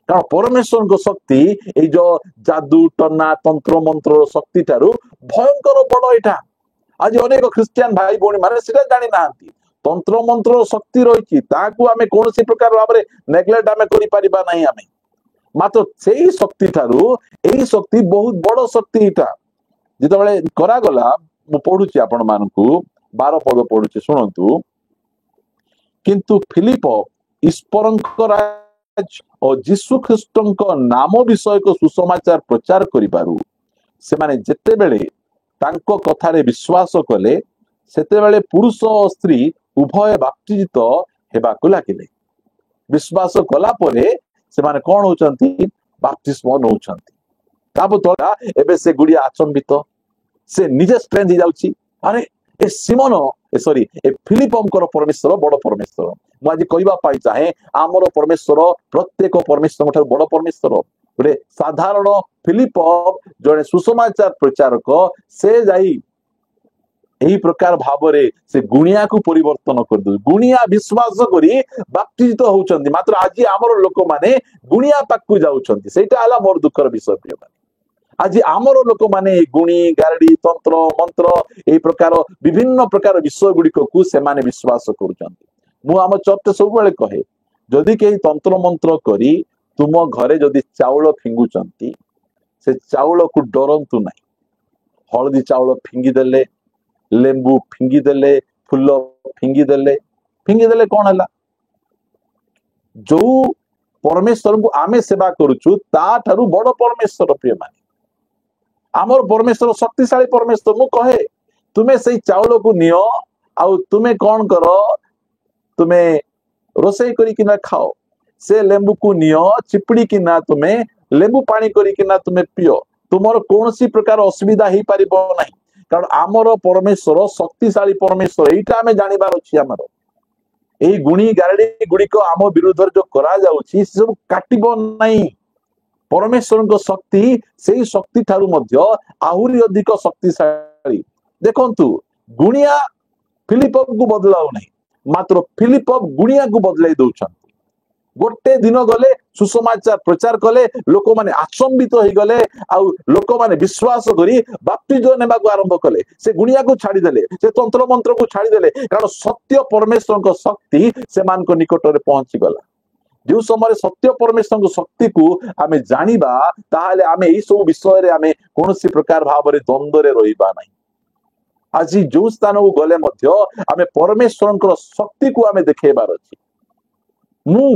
कारण परमेश्वर को शक्ति ए जो जादू टना तंत्र मंत्र शक्ति तारु भयंकर बड़ एटा आज अनेक ख्रिस्टियन भाई भौणी माने सेटा जानि नांती तंत्र मंत्र शक्ति रहिछि ताकू आमे कोनसी प्रकार भाबरे नेग्लेक्ट आमे करि परिबा नाही आमे मात्र सेही शक्ति थारु एही शक्ति बहुत बड़ शक्ति इटा जेतबेले करा गला मु पढुछि आपण मानकू 12 पद पढुछि सुनंतु किंतु फिलिप ईश्वरंकर और जीशु ख्रिस्टंक नाम विषय को सुसमाचार प्रचार करि पारु से माने जेते बेले तांको कथारे विश्वास कले सेते बेले पुरुष और स्त्री उभय बाप्तिजित हेबाकु लागिले विश्वास कला परे सेमाने कौन होचंती बाप्तिस्म नौचंती ताबतला एबे से गुड़िया आचंबित से निजे स्ट्रेंथ ही जाउची अरे ए सिमोन ए सॉरी ए फिलिपमकर परमेश्वर बड़ परमेश्वर मु आज कहबा पाई चाहे आमर परमेश्वर प्रत्येक परमेश्वर ठार बड़ परमेश्वर गोटे साधारण फिलिप जड़े सुसमाचार प्रचारक से जाई यही प्रकार भावरे से गुणिया को परिवर्तन कर दो गुणिया विश्वास करी बाप्तिजित होउचंती मात्र आज आमर लोक माने गुणिया पाकु जाउचंती सेटा हला मोर दुखर विषय प्रिय माने आज आमर लोक माने गुणी गारडी तंत्र मंत्र ए प्रकार विभिन्न प्रकार विषय गुड़िक को से माने विश्वास करूचंती मु आम चर्च सब बेले कहे जदि केही तंत्र मंत्र करी तुम घरे जदि चाउल फिंगुचंती से चाउल को डरंतु नहीं हळदी चाउल फिंगी देले लेंबू फिंगी देले फुल फिंगी देले कौन है जो परमेश्वर को आमे सेवा करुचु ता ठारू बड़ परमेश्वर प्रिय माने आमर परमेश्वर शक्तिशाली परमेश्वर मु कहे तुम्हें से चाउल को नियो आउ तुम्हें कौन कर तुम्हें रोसई करी किना खाओ से लेंबू को नियो चिपड़ी किना तुम्हें लेंबू पानी करी किना तुम्हें पियो तुमर कौन सी प्रकार असुविधा ही पारिबो नहीं कारण आमर परमेश्वर शक्तिशाली परमेश्वर एटा हमें जानिबार अछि आमर एई गुणी गारडी गुड़िक आम विरुद्ध जो करा जाउछि सब काटिबो नहीं परमेश्वर को शक्ति से शक्ति ठारू मध्य आहुरी अधिक शक्तिशाली देखंतु गुणिया फिलिप को बदलाउ नहीं मात्र फिलिप गुणिया को बदलाई दउछन गोटे दिन गले सुसमाचार प्रचार कले लोक माने आचंबित हो गले आउ लोक माने विश्वास करी बाप्तिजम नेबा को आरंभ कले से गुणिया को छाड़ी देले से तंत्र मंत्र को छाड़ी देले कारण सत्य परमेश्वर को शक्ति से मान को निकट रे पहुंची गला जो समय सत्य परमेश्वर को शक्ति को आमे जानिबा ताहाले आमे ई सब विषय रे आमे कोनोसी प्रकार भाव रे द्वंद्व रे रहिबा नहीं आज जो स्थान को गले मध्य आमे परमेश्वर को शक्ति को आमे देखेबार अछि मु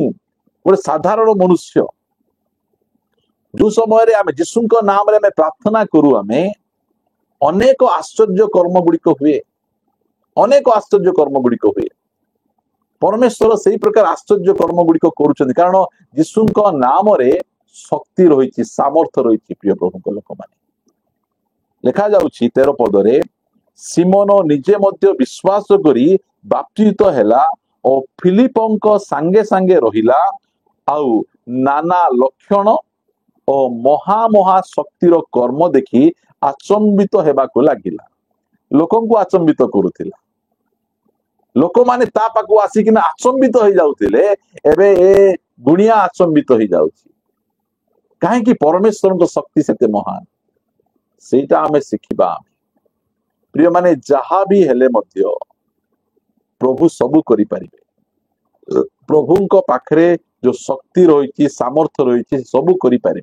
गोटे साधारण मनुष्य जो समय आम जीशु नाम रे प्रार्थना करू आमे अनेक आश्चर्य कर्म गुड़िक हुए अनेक आश्चर्य कर्म गुड़िक हुए परमेश्वर से प्रकार आश्चर्य कर्म गुड़िक करुछन कारण जीशु नाम रे शक्ति रही सामर्थ रही प्रिय प्रभु लोक माने लिखा जाउछि 13 पदरे सिमोन निजे मध्य विश्वास करी बाप्तिजित हैला और फिलिपंक सांगे सांगे रहिला आउ नाना लक्षण और महा शक्तिर कर्म देखी आचंबित हेबाको लागिला लोकन को आचंबित करुथिला लोक माने ता पाकु आसिकिना आचंबित हो जाउथिले एबे ए गुणिया आचंबित हो जाउछि काहे कि परमेश्वर को शक्ति सेते महान सेटा हमें सिखिबा प्रिय माने जहा भी हेले मध्य प्रभु सबु करि परिबे प्रभु पाखरे जो शक्ति रही सामर्थ रही सबू करें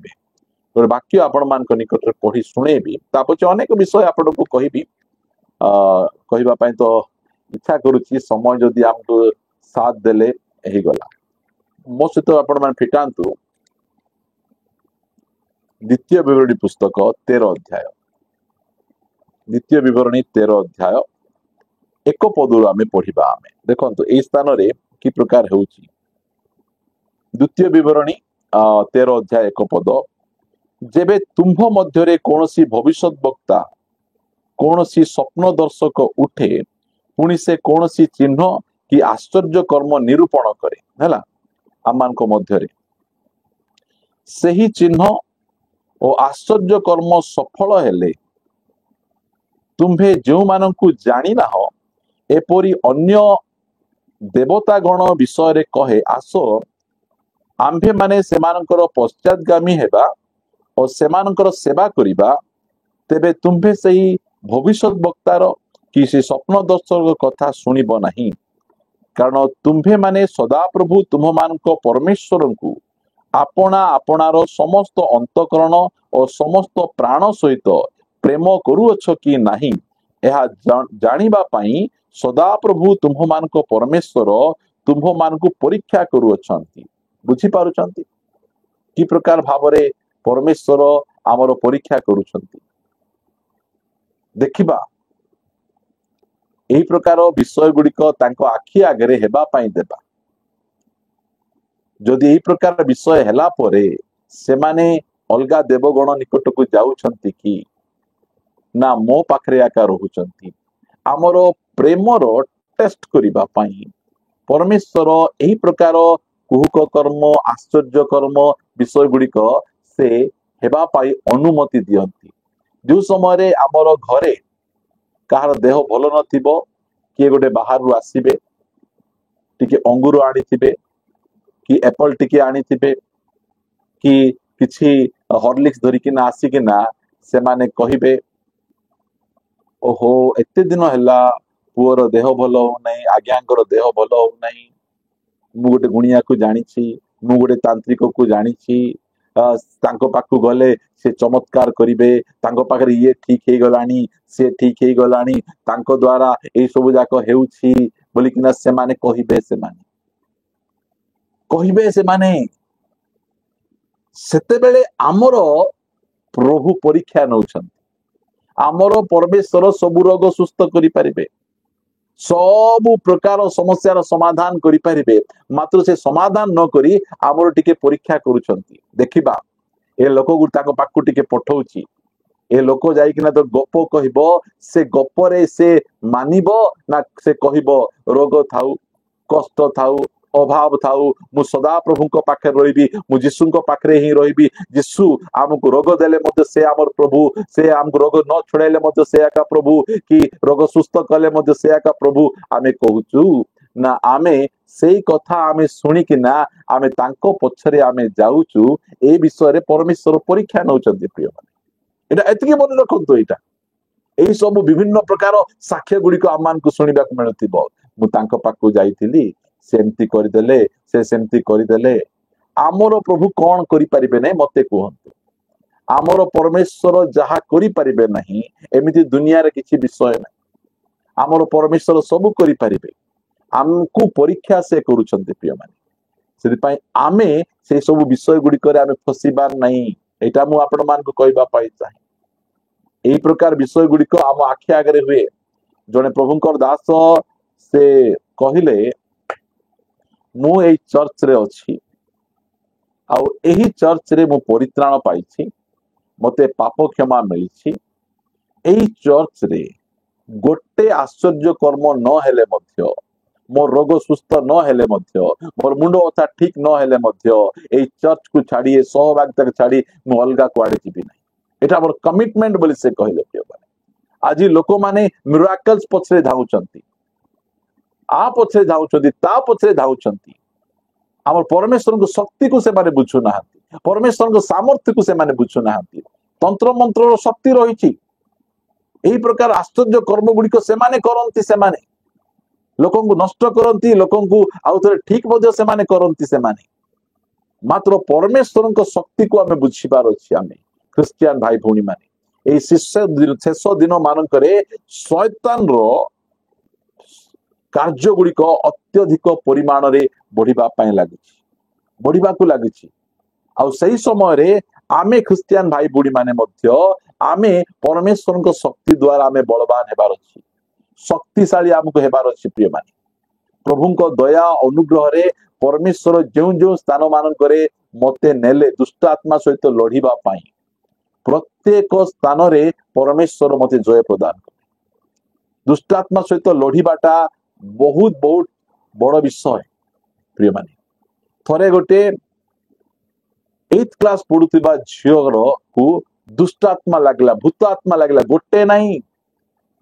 वाक्य आपण मान निकट पढ़ी शुणेबी तापचे अनेक विषय आपण को कहबी कहवाई तो इच्छा करुच्ची समय जदि आमको साथ देले ही गला मो सहित आपण मान फिटांतु द्वितीय विवरणी पुस्तक 13 अध्याय द्वितीय विवरणी 13 अध्याय एक पदरु आमे पढ़िबा आमे देखंतु एई स्थान रे की प्रकार होउची द्वितीय विवरणी 13 अध्याय 1 पद जेबे तुम्भ मध्यरे कोनोसी भविष्यत वक्ता कोनोसी स्वप्न दर्शक उठे पुणी से कोनोसी चिन्ह कि आश्चर्य कर्म निरूपण करे हैला आमान को मध्यरे सही चिन्ह और आश्चर्य कर्म सफल हेले तुम्भे जो माननकु जानी ना हो एपरी अन्य देवता गण विषय रे कहे आसो आम्भे माने सेमानकर पश्चातगामी हेबा और सेमानकर सेवा करिबा तेबे तुम्भे सही भविष्यत वक्तार कि से स्वप्न दर्शक कथा सुनिब नहीं कारण तुम्भे माने सदा प्रभु तुम मानक परमेश्वर को आपना आपणार समस्त अंतकरण और समस्त प्राण सहित प्रेम करूअछ कि नहीं यह जानिबा पाई सदा प्रभु तुम मानक परमेश्वर तुम मानक परीक्षा करूअछंती बुझी पारुछंती कि प्रकार भावरे परमेश्वर आमर परीक्षा करूछंती देखिबा एही प्रकार विषय गुड़िक तांको आखि आगरे हेबा पाई देबा जदि एई प्रकार विषय हैला परे सेमाने अलगा देवगण निकट को जाउछंती कि ना मो पाखरे आका रहुचंती आमर प्रेमर टेस्ट करिबा पई परमेश्वर एही प्रकार कुहुक कर्म आश्चर्य कर्म विषय गुड़िक से हेबा पाई अनुमति दियंती जो समय आमर घरे कहार देह भल नथिबो किए गोटे बाहर आसीबे टिके अंगूर आनीथिबे कि एप्पल टिके आनीथिबे कि किछि हॉर्लिक्स धरिकिना आसिकिना से माने कहिबे ओहो एते दिन हैला पुअर देह भल हो नहीं आज्ञांकर देह भल हो नहीं मु गोटे गुणिया को जानिछि मु गोटे तांत्रिक को जानिछि तांको पाखु गले से चमत्कार करिवे तांको पाखरे ये ठीक हे गलानी से ठीक हे गलानी तांको द्वारा ए सब जाक हेउछि बोली किना से माने कहिबे से माने सेते बेले आमर प्रभु परीक्षा नउछन आमर परमेश्वर सब रोग सुस्थ करि परिबे सब प्रकार समस्यार समाधान करि परिबे मात्र से समाधान न करी आमर टिके परीक्षा करूछंती देखिबा ए लोक गु ताको पाकु टिके पठौछि ए लोक जाई किना तो गप कहिबो से गपरे से मानिबो ना से कहिबो रोग थाउ कष्ट थाउ अभाव थाउ मु सदा प्रभु को पाखे रहिबी मु यीशु को पाखरे ही रहिबी यीशु हमको रोग देले मते से हमर प्रभु से हमको रोग न छोड़ाइले मते से एका प्रभु कि रोग सुस्थ कले मते से एका प्रभु आमे कहूचु ना आमे सेई कथा आमे सुनी कि ना आमे तांको पछरे आमे जाउचु ए विषय रे परमेश्वर परीक्षा नउचंती प्रिय माने एटा एतिके मन रखंतो एटा एई सब विभिन्न प्रकार साक्ष्य गुडी को आमान को सुनिबा को मिलतिबो मु तांको पाकु जाईतिली सेमती करदेले से सेमती करदेले आमर प्रभु कौन करि परिबे नै मते कहंतु आमर परमेश्वर जहा करि परिबे नहीं एमिति दुनिया रे किछि विषय नै आमर परमेश्वर सब करि परिबे हमकु परीक्षा से करूछंती प्रिय माने सेति पई आमे से सब विषय गुडी करे आमे फसिबार नहीं एटा मु आपण मान को कहबा पाई चाहे एई प्रकार विषय गुडी को आम आखि आगरे हुए जने प्रभुकर दास से कहिले मु एई चर्च रे अछि आउ एही चर्च रे मु परित्राण पाइछि मते पाप क्षमा मिलिछि एही चर्च रे गोटे आश्चर्य कर्म न हेले मध्य मोर रोग सुस्थ न हेले मध्य मोर मुंड अथा ठीक न हेले मध्य एही चर्च को छाड़ी सहभागिता को छाड़ी मु अलगा कुआडे जिबि नै एटा मोर कमिटमेंट बोली से कहले प्रिय माने आज लोक माने मिराकल्स पछरे धाउचंती आ पछरे धाउचंती ता पछरे धाउचंती आम परमेश्वर को शक्ति को से माने बुझु नाहंती परमेश्वर को सामर्थ्य को से माने बुझु नाहंती तंत्र मंत्र रो शक्ति रहिछि एही प्रकार आश्चर्य कर्म गुडी को से माने करंती से माने लोकन को नष्ट करंती लोकन को आउ थरे ठीक बजे से माने करंती से माने मात्र परमेश्वर को शक्ति को हमें बुझिबार अछि आमे क्रिश्चियन भाई भौणी माने एही शेष दिन मान करे शैतान रो कार्य गुड़िक अत्यधिक परिमाण रे बढ़िबा पई लागिछि बढ़िबा को लागिछि आ सही समय रे आमे क्रिश्चियन भाई बुढ़ी माने मध्य आमे परमेश्वर को शक्ति द्वारा आमे बलवान हेबार अछि शक्तिशाली हमको हेबार अछि प्रिय माने प्रभु को दया अनुग्रह रे परमेश्वर जो जो स्थान मान करे मते नेले दुष्ट आत्मा सहित लड़िबा पई प्रत्येक स्थान रे परमेश्वर मते जय प्रदान करे दुष्ट आत्मा सहित लड़िबाटा बहुत बहुत बड़ विषय प्रिय माने थरे गोटे 8th क्लास पढ़ुथिबा झियर को दुष्ट आत्मा लागला भूत आत्मा लागला गोटे नहीं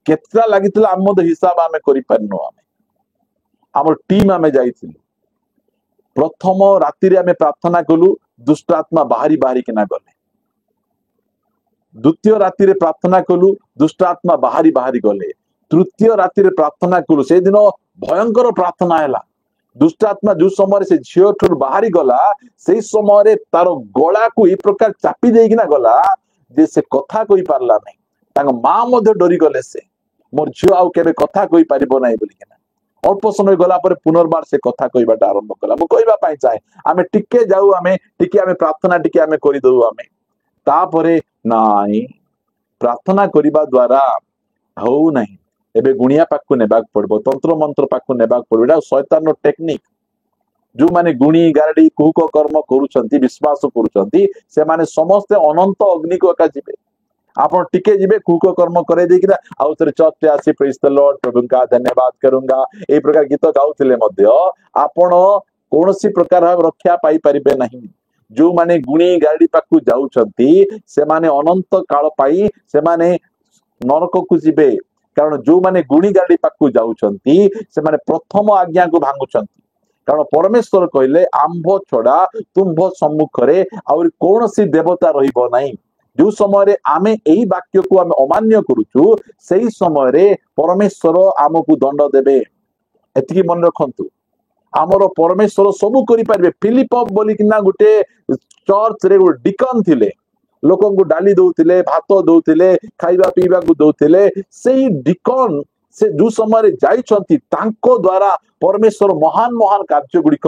केतरा लागितला हम मद हिसाब आमे करि परनो आमे हमर टीम आमे जाइथिलु प्रथम राति रे आमे प्रार्थना कलु दुष्ट आत्मा बाहरी बाहरी किना गले द्वितीय राति रे प्रार्थना कलु दुष्ट आत्मा बाहरी बाहरी गले तृतीय राति रे प्रार्थना कलु से दिन भयंकर प्रार्थना हैला दुष्ट आत्मा जो समय से झियो ठुर बाहरी गला से समय तार गला को ए प्रकार चापी देकिना गला जे से कथा कोई पारला नहीं तांग मां मध्ये डरी गले से मोर झियो आउ केबे कथा कोई पारिबो नाही बोली किना अल्प समय गला पर पुनर्बार से कथा कहबाटा आरंभ कला मु कहबा पाई चाहे आमे टिके जाऊ आमे टिके आमे प्रार्थना टिके आमे करि दउ आमे तापरे नाही प्रार्थना करिबा द्वारा हो नहीं एबे गुणिया पाकु नेबाक पड़बो तंत्र मंत्र पाकु नेबाक पड़बो एटा शैतान रो टेक्निक जो माने गुणी गारडी कुहक कर्म करूछंती विश्वास करूछंती से माने समस्त अनंत अग्नि को एका जिबे आपण टिके जिबे कुहक कर्म करे देकिना आउ थरे चर्च आसी प्रेज द लॉर्ड प्रभु का धन्यवाद करूंगा ए प्रकार गीत गाउथिले मध्य आपण कोनोसी प्रकार भाव रक्षा पाई परिबे नहीं जो माने गुणी गारडी पाकु जाउछंती से माने अनंत काल पाई से माने नरक को जिबे कारण जो माने गुणी गारडी पाकु जाउछंती से माने प्रथम आज्ञा को भांगुछंती कारण परमेश्वर कहले आंभ छड़ा तुम्भ सम्मुखरे और कौन सी देवता रहिबो नहीं जो समय आमे एही वाक्य को आमे अमान्य करूछु सही समय परमेश्वर आमको दंड देबे एतिकी मन रखंतु आमर परमेश्वर सबु करि पारबे फिलिप बोली किना गुटे चर्च रे गुटे डिकन थिले लोकन को डाली दउथिले भात दउथिले खाइबा पीबा को दउथिले सेही डिकन से जो समय जाइछंती तांको द्वारा परमेश्वर महान महान कार्य गुड़िक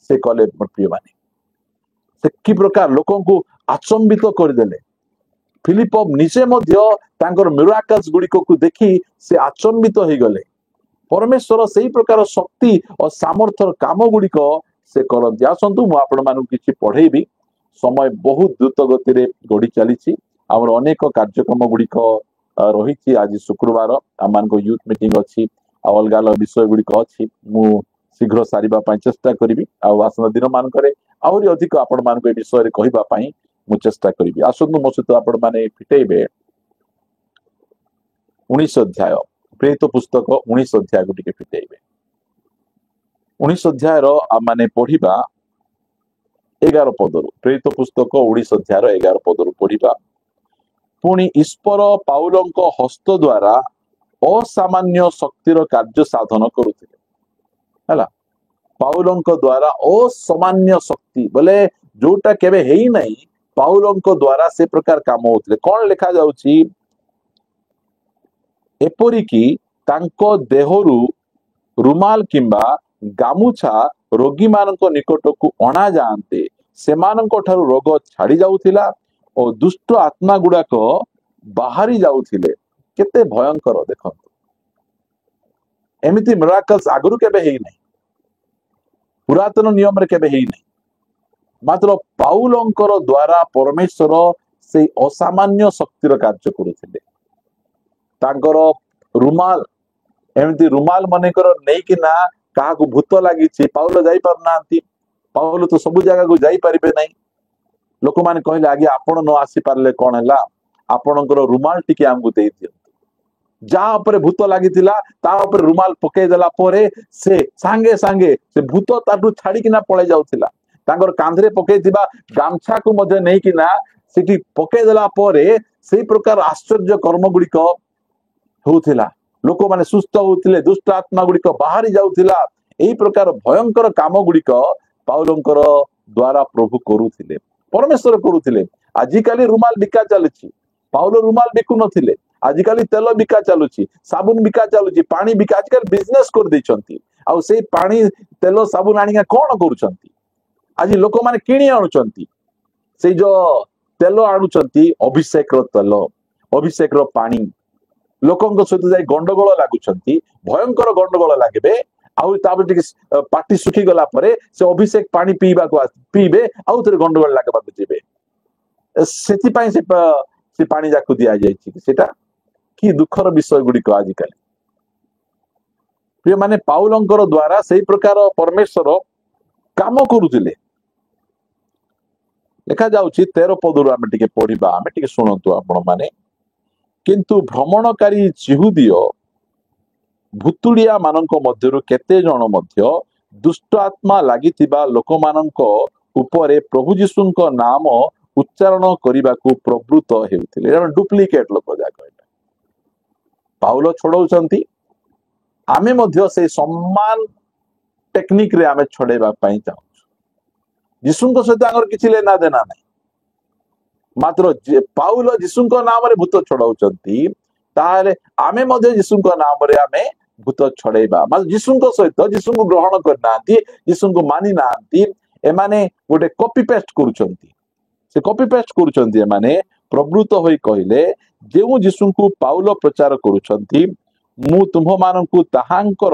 से कले प्रिय माने से कि प्रकार लोकन को आचंबित करदेले फिलिप निजे मध्य तांकर मिराकल्स गुड़िक को देखि से आचंबित हो गले परमेश्वर सही प्रकार शक्ति और सामर्थ्य काम गुड़िक से करती आसतु मु आपण मानू किछि पढ़ेबी समय बहुत द्रुत गति रे गड़ी चली आमर अनेक कार्यक्रम गुड़िक रही आज शुक्रवार आम मान यूथ मीटिंग अच्छी अलग अलग विषय गुड़िक अच्छी मु शीघ्र सारिबा चेष्टा करी आसन दिन मानक आहरी अधिक आपण मान विषय कहवाई मु चेष्टा करी आसतु मो सहित आपण मैंने फिटेबे 19 अध्याय प्रेरित पुस्तक 19 अध्याय को टिके फिटेबे 19 अध्याय माने पढ़िबा 11 पदरु प्रेरित पुस्तक 19 अध्याय 11 पदरु पढ़िबा पुणी ईश्वर पाउलंक हस्त द्वारा असामान्य शक्तिर कार्य साधन करुथिले हला पाउलंक द्वारा असामान्य शक्ति बोले जोटा केबे हेई नाही पाउलंक द्वारा से प्रकार काम होतले कोन लिखा जाउची एपरि की तांको देहरु रुमाल किंबा गामुछा रोगी मानक निकट को अणा जाते सेमानक ठारू रोग छाड़ी जाउथिला और दुष्ट आत्मा गुड़ाक बाहरी जाउथिले केते भयंकर देखंतु एमिति मिराकल्स आगरु केबे हेई नै पुरातन नियम रे केबे हेई नै मात्र पाउलंकर द्वारा परमेश्वर से असामान्य शक्तिर कार्य करुथिले तांकर रुमाल एमिति रुमाल मनेकर नै कि ना काहा को भूत लागि छि पाउल जाई परनांती पाउल तो सब जगह को जाई परिबे नै लोक माने कहले आगे आपण न आसी पारले कोन हला आपणकर रुमाल टिके हमकु देई दियंतु जा ऊपर भूत लागितिला ता ऊपर रुमाल पके देला परे से सांगे सांगे से भूत ताटू छाडी किना पळे जाउतिला तांगर कांधरे पकेतिबा गामछा को मध्ये नै किना सिटी पके देला परे सेही प्रकार आश्चर्य कर्म गुड़िक होउतिला लोक माने सुस्थ होउतिले दुष्ट आत्मा गुड़िक बाहरी जाउतिला एही प्रकार भयंकर काम गुड़िक पाउलंकर द्वारा प्रभु करूथिले परमेश्वर करूथिले आजिकाली रुमाल बिका चलुची पाउल रुमाल बिकु नथिले आजिकाली तेल बिका चलुची साबुन बिका चलुची पानी बिका आजिकाली बिजनेस कर दैछंती आ से पानी तेल साबुन आनिका कोन करूछंती आज लोक माने किणी आनुचंती से जो तेल आनुचंती अभिषेक रो तेल अभिषेक रो पानी लोकंक सहित जाई गंडगोल लागुचंती भयंकर गंडगोल लागबे आउ तापर टिके पाटी सुखी गला परे से अभिषेक पानी पीबा को पीबे आउ तरे गंडगोल लागबा को जेबे सेति पई से पानी जाकु दिया जायछि सेटा की दुखर विषय गुडी को आजिकाली प्रिय माने पाउलंकर द्वारा सही प्रकार परमेश्वर काम करूतिले लिखा जाउछि 13 पदरु आमे टिके पढिबा आमे टिके सुनंतु आपण माने किंतु भ्रमणकारी जिहुदीय भूतुड़िया मानक मध्यरु केते जण मध्य दुष्ट आत्मा लागितिबा लोक मानक उपरे प्रभु यीशुଙ୍କ नाम उच्चारण करिबा को प्रवृत्त हेउतिले डुप्लिकेट लोक जा कहले पाउल छोडौचंती आमे मध्य से सम्मान टेक्निक रे आमे छोडेबा पई चाहू यीशुଙ୍କ सहित आंगर किछि लेना देना नहीं मात्र पाउल यीशुଙ୍କ नाम रे भूत छोडौचंती ताले आमे मध्य यीशुଙ୍କ नाम रे आमे भूत छड़ेबा मात्र यीशुଙ୍କ सहित यीशुଙ୍କୁ ग्रहण करनांती यीशुଙ୍କୁ मानि नांती एमाने गोटे कॉपी पेस्ट करूचंती से कॉपी पेस्ट करूचंती एमाने प्रवृत्त होई कहिले जेउ यीशुଙ୍କୁ पाउल प्रचार करूचंती मु तुम माननकु ताहांकर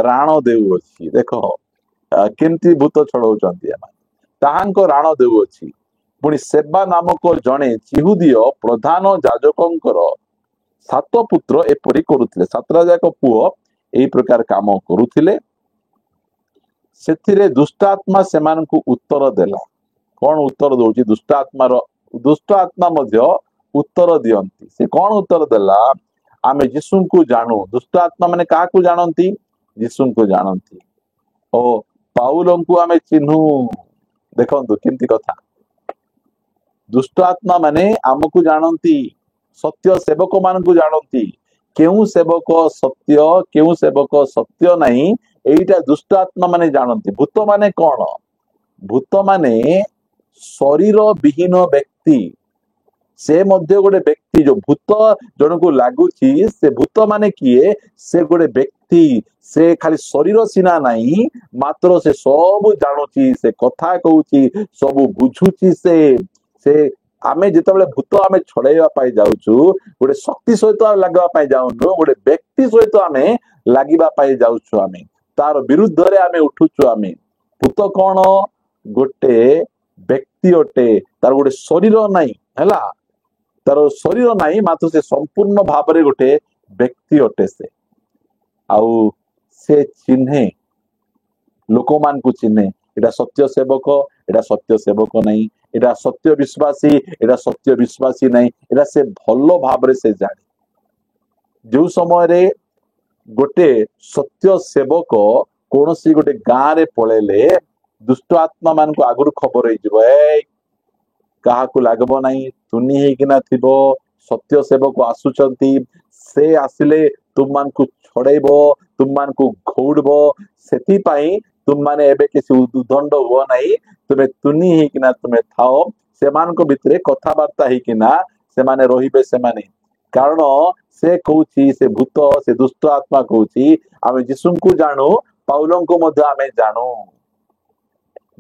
राण देउ अछि देखो केमती भूत छड़ौचंती ताहांको राण देउअछि पुणी सेवा नामक जणे चिहुदीय प्रधान जाजकंकर सात पुत्र एपरी करुथिले सात राजाक पुओ एई प्रकार काम करुथिले सेथिरे दुष्टात्मा सेमानकु उत्तर देला कौन उत्तर दउछि दुष्ट आत्मा मध्य उत्तर दियंती से कौन उत्तर देला आमे यीशु को जानू दुष्ट आत्मा माने काहाकू जानंती यीशु को जानंती ओ पाउलं को आमे चिन्हू देखंतु केमती कथा दुष्ट आत्मा माने आमको जानंती सत्य सेवक मान को जानंती केउ सेवक सत्य नहीं एइटा दुष्ट आत्मा माने जानंती भूत माने कौन भूत माने शरीर विहीन व्यक्ति से मध्य गोटे व्यक्ति जो भूत जन को लगुची से भूत माने किए से गोटे व्यक्ति से खाली शरीर सीना नहीं मात्र से सब जानुची से कथा कहूची सब बुझुची से आमे जितेबाला भूत आमे छड़ाइवा पाई जाउछु गोटे शक्ति सहित लगवा पाई जाउनु गोटे व्यक्ति सहित आमे लागिबा पाई जाउछु आमे तार विरुद्ध रे आमे उठुछु आमे भूत कौन गोटे व्यक्ति अटे तार गोटे शरीर नहीं हैला तार शरीर नहीं मात्र से संपूर्ण भाव रे गोटे व्यक्ति अटे से आउ से चिन्हे लोक मान को चिन्हे एटा सत्य सेवक नहीं एटा सत्य विश्वासी नहीं एटा से भलो भाव रे से जाने जो समय रे गोटे सत्य सेवक कौन सी गोटे गाँ रे पळेले दुष्ट आत्मा मान को आगुर खबर हो क्या लगब ना तुनी हेकिना थिबो सत्य सेवक आसुचंती से आसिले तुम मान को छड़ेब तुम मान को घौड़ब सेति पाई तुम माने एबे किसी उदंड हुआ नहीं तुम्हें तुनी हेकिना तुम्हें थाओ से मान को भितरे कथाबार्ता हेकिना से माने रहिबे से माने कारण से कहूची से भूत से दुष्ट आत्मा कहूची आमे यीशु को जानू पाउलं को मध्य आमे जानू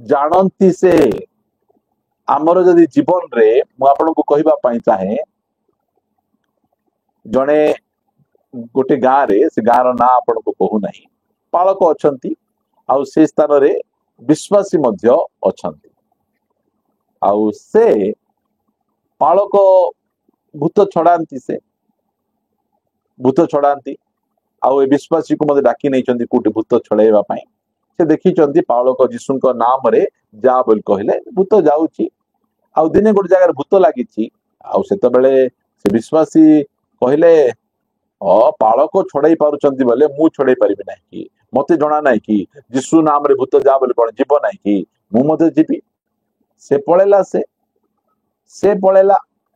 जानती से आमर जदि जीवन रे मु आपन को कहिबा पई चाहे जणे गोटे गाँ रे से गाँ रो ना आपन को कहू नहीं पालक अछंती आउ से स्थान रे विश्वासी मध्य अछंती आउ से पालक भूत छड़ांती आउ ए विश्वासी को मते डाकी नै चंदी कोटी भूत छड़ाइबा पई से देखी चंदी पालक यीशु को नाम रे जा बोल कहले भूत जाउची आउ दिने गोटे जगह भूत लागिची आउ सेते बेले से विश्वासी कहले पालक छड़ाई पारुचंती बोले मु छड़ाई परिबे नै कि मते जणा नै कि यीशु नाम रे भूत जा बोले कोन जीव नै कि मु मते जीवी से पळेला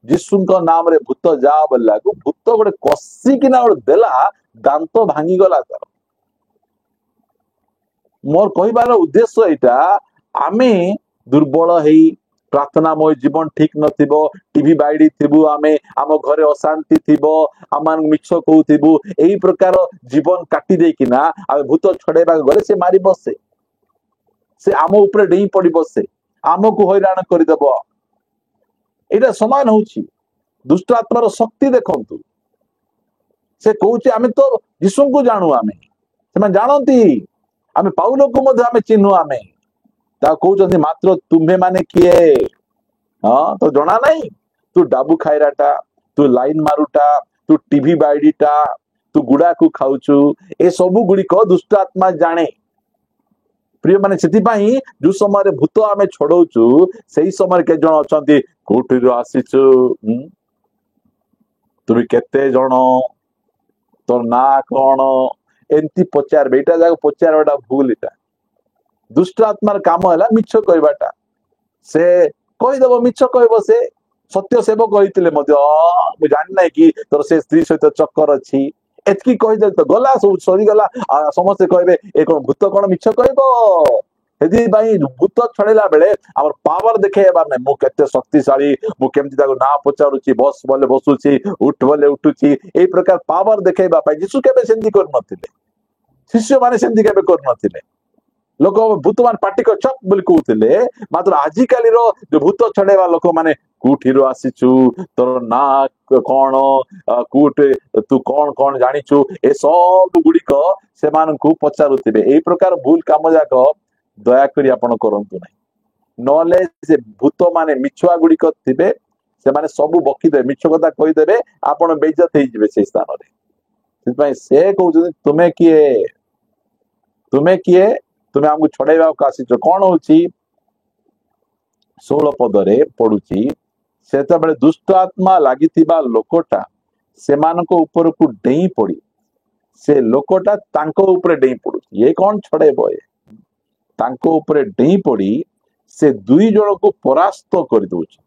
यीशु को नाम रे भूत जा बोल लागू भूत गोटे कसी किना गोटे देला दांत भांगी गला तार मोर कहबार उद्देश्य एटा आमे दुर्बल हेई प्रार्थनामय जीवन ठीक नथिबो टीवी बाइडी थिबु आमे आम घरे अशांति थिबो आमान मिछ कहूथिबु एई प्रकार जीवन काटी दे किना आ भूत छड़ेबा गले से मारी बसे से आम ऊपर डेई पड़ी बसे आमको हैरान कर देबो एटा समान होची दुष्ट आत्मार शक्ति देखंतु से कहूची आमे तो यीशु को जानू आमे से जानती आमे पाउलो को मध्य आमे चिन्हू आमे ता कहउचंदी मात्र तुम्हे माने किए हाँ तो जना नहीं तू डाबू खाइराटा तू लाइन मारुटा तू टीवी बाइडीटा तू गुड़ा को खाउचु ए सबु गुड़ी को दुष्ट आत्मा जाने प्रिय माने सेति जो समय भूत आमे छड़ौचु सही समय के जन अछंती कोठिरो आसीचु तुम केते जन तोर ना कौन एंती पचार बेटा जाक पचार बेटा भूल इटा दुष्ट आत्मार काम है मिछ कहबाटा से कहीदेव मिछ कहब से सत्य सेवक कहते मुझे जानी ना कि तोर से स्त्री सहित चक्कर अच्छी एतकी कहीदे तो गला सब सरीगला समस्ते कहे ए कौन भूत कौन मिछ कह भूत छड़ेला बेले आम पावर देखेबार ना मु केते शक्तिशाली मु केमती ना पचारुची बस बोले बसुची उठ बोले उठुची ए प्रकार पावर देखेबा यीशु केबे सेंती करनथिले शिष्य माने सेंती केबे करनथिले लोक भूत मान पाटी को चक बोली कहते मात्र आजिकाली जो भूत छड़ेवा लोक माने कोठिरो आसीचु तोर ना कौन कोटे तू कौन कौन जानिचु ए सब गुड़िक से पचारुथिबे ए प्रकार भूल काम जाक ଦୟାକରି ଆପଣ କରନ୍ତୁ ନାହିଁ, ନହେଲେ ସେ ଭୂତ ମାନେ ମିଛୁଆ ଗୁଡିକ ଥିବେ, ସେମାନେ ସବୁ ବକିଦେବେ, ମିଛ କଥା କହିଦେବେ, ଆପଣ ବେଇଜ୍ଜତ ହେଇଯିବେ ସେଇ ସ୍ଥାନରେ। ସେଥିପାଇଁ ସେ କହୁଛନ୍ତି ତୁମେ କିଏ, ତୁମେ କିଏ, ତୁମେ ଆମକୁ ଛଡେଇବାକୁ ଆସିଛ। କଣ ହଉଛି 16 ପଦରେ ପଡୁଛି, ସେତେବେଳେ ଦୁଷ୍ଟ ଆତ୍ମା ଲାଗିଥିବା ଲୋକଟା ସେମାନଙ୍କ ଉପରକୁ ଡେଇଁ ପଡି, ସେ ଲୋକଟା ତାଙ୍କ ଉପରେ ଡେଇଁ ପଡୁଛି। ଇଏ କଣ ଛଡେଇବ, ତାଙ୍କ ଉପରେ ଡେଇଁ ପଡି ସେ ଦୁଇ ଜଣକୁ ପରାସ୍ତ କରିଦଉଛି।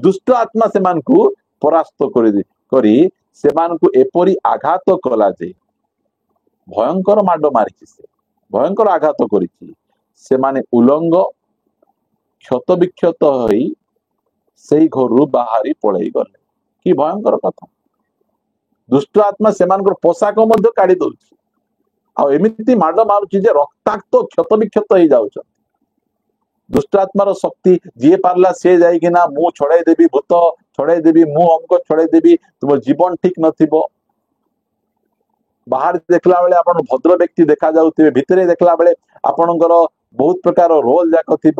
ଦୁଷ୍ଟ ଆତ୍ମା ସେମାନଙ୍କୁ ପରାସ୍ତ କରି ସେମାନଙ୍କୁ ଏପରି ଆଘାତ କଲା ଯେ, ଭୟଙ୍କର ମାଡ ମାରିଛି, ସେ ଭୟଙ୍କର ଆଘାତ କରିଛି, ସେମାନେ ଉଲଙ୍ଗ କ୍ଷତ ବିକ୍ଷତ ହୋଇ ସେଇ ଘରୁ ବାହାରି ପଳେଇ ଗଲେ। କି ଭୟଙ୍କର କଥା। ଦୁଷ୍ଟ ଆତ୍ମା ସେମାନଙ୍କର ପୋଷାକ ମଧ୍ୟ କାଢି ଦଉଛି, ଆଉ ଏମିତି ମାଡ ମାରୁଛି ଯେ ରକ୍ତାକ୍ତ କ୍ଷତ ବିକ୍ଷତ ହେଇଯାଉଛନ୍ତି। ଦୁଷ୍ଟ ଆତ୍ମାର ଶକ୍ତି, ଯିଏ ପାରିଲା ସିଏ ଯାଇକିନା ମୁଁ ଛଡେଇ ଦେବି, ଭୂତ ଛଡେଇ ଦେବି, ମୁଁ ଅଙ୍କ ଛଡେଇ ଦେବି, ତୁମ ଜୀବନ ଠିକ ନଥିବ। ବାହାରେ ଦେଖିଲା ବେଳେ ଆପଣ ଭଦ୍ର ବ୍ୟକ୍ତି ଦେଖା ଯାଉଥିବେ, ଭିତରେ ଦେଖିଲା ବେଳେ ଆପଣଙ୍କର ବହୁତ ପ୍ରକାର ରୋଲ ଯାକ ଥିବ।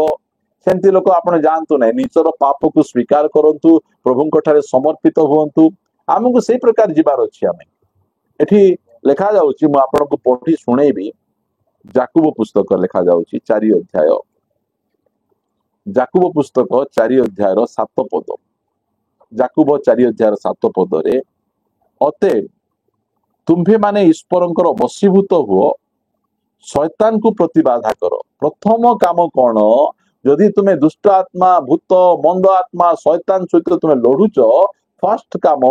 ସେମିତି ଲୋକ ଆପଣ ଯାଆନ୍ତୁ ନାହିଁ, ନିଜର ପାପକୁ ସ୍ୱୀକାର କରନ୍ତୁ, ପ୍ରଭୁଙ୍କ ଠାରେ ସମର୍ପିତ ହୁଅନ୍ତୁ। ଆମକୁ ସେଇ ପ୍ରକାର ଯିବାର ଅଛି। ଆମେ ଏଠି ଲେଖା ଯାଉଛି, ମୁଁ ଆପଣଙ୍କୁ ପଢି ଶୁଣେଇବି। ଯାକୁବ ପୁସ୍ତକ ଲେଖା ଯାଉଛି 4 ଅଧ୍ୟାୟ, ଯାକୁବ ପୁସ୍ତକ 4 ଅଧ୍ୟାୟର 7 ପଦ। ଯାକୁବ 4 ଅଧ୍ୟାୟର 7 ପଦରେ, ଅତଏବ ତୁମ୍ଭେ ମାନେ ଈଶ୍ୱରଙ୍କର ବଶୀଭୂତ ହୁଅ, ଶୈତାନକୁ ପ୍ରତିବାଧା କର। ପ୍ରଥମ କାମ କଣ? ଯଦି ତୁମେ ଦୁଷ୍ଟ ଆତ୍ମା, ଭୂତ, ମନ୍ଦ ଆତ୍ମା, ଶୈତାନ ସହିତ ତୁମେ ଲଢୁଛ, ଫାର୍ଷ୍ଟ କାମ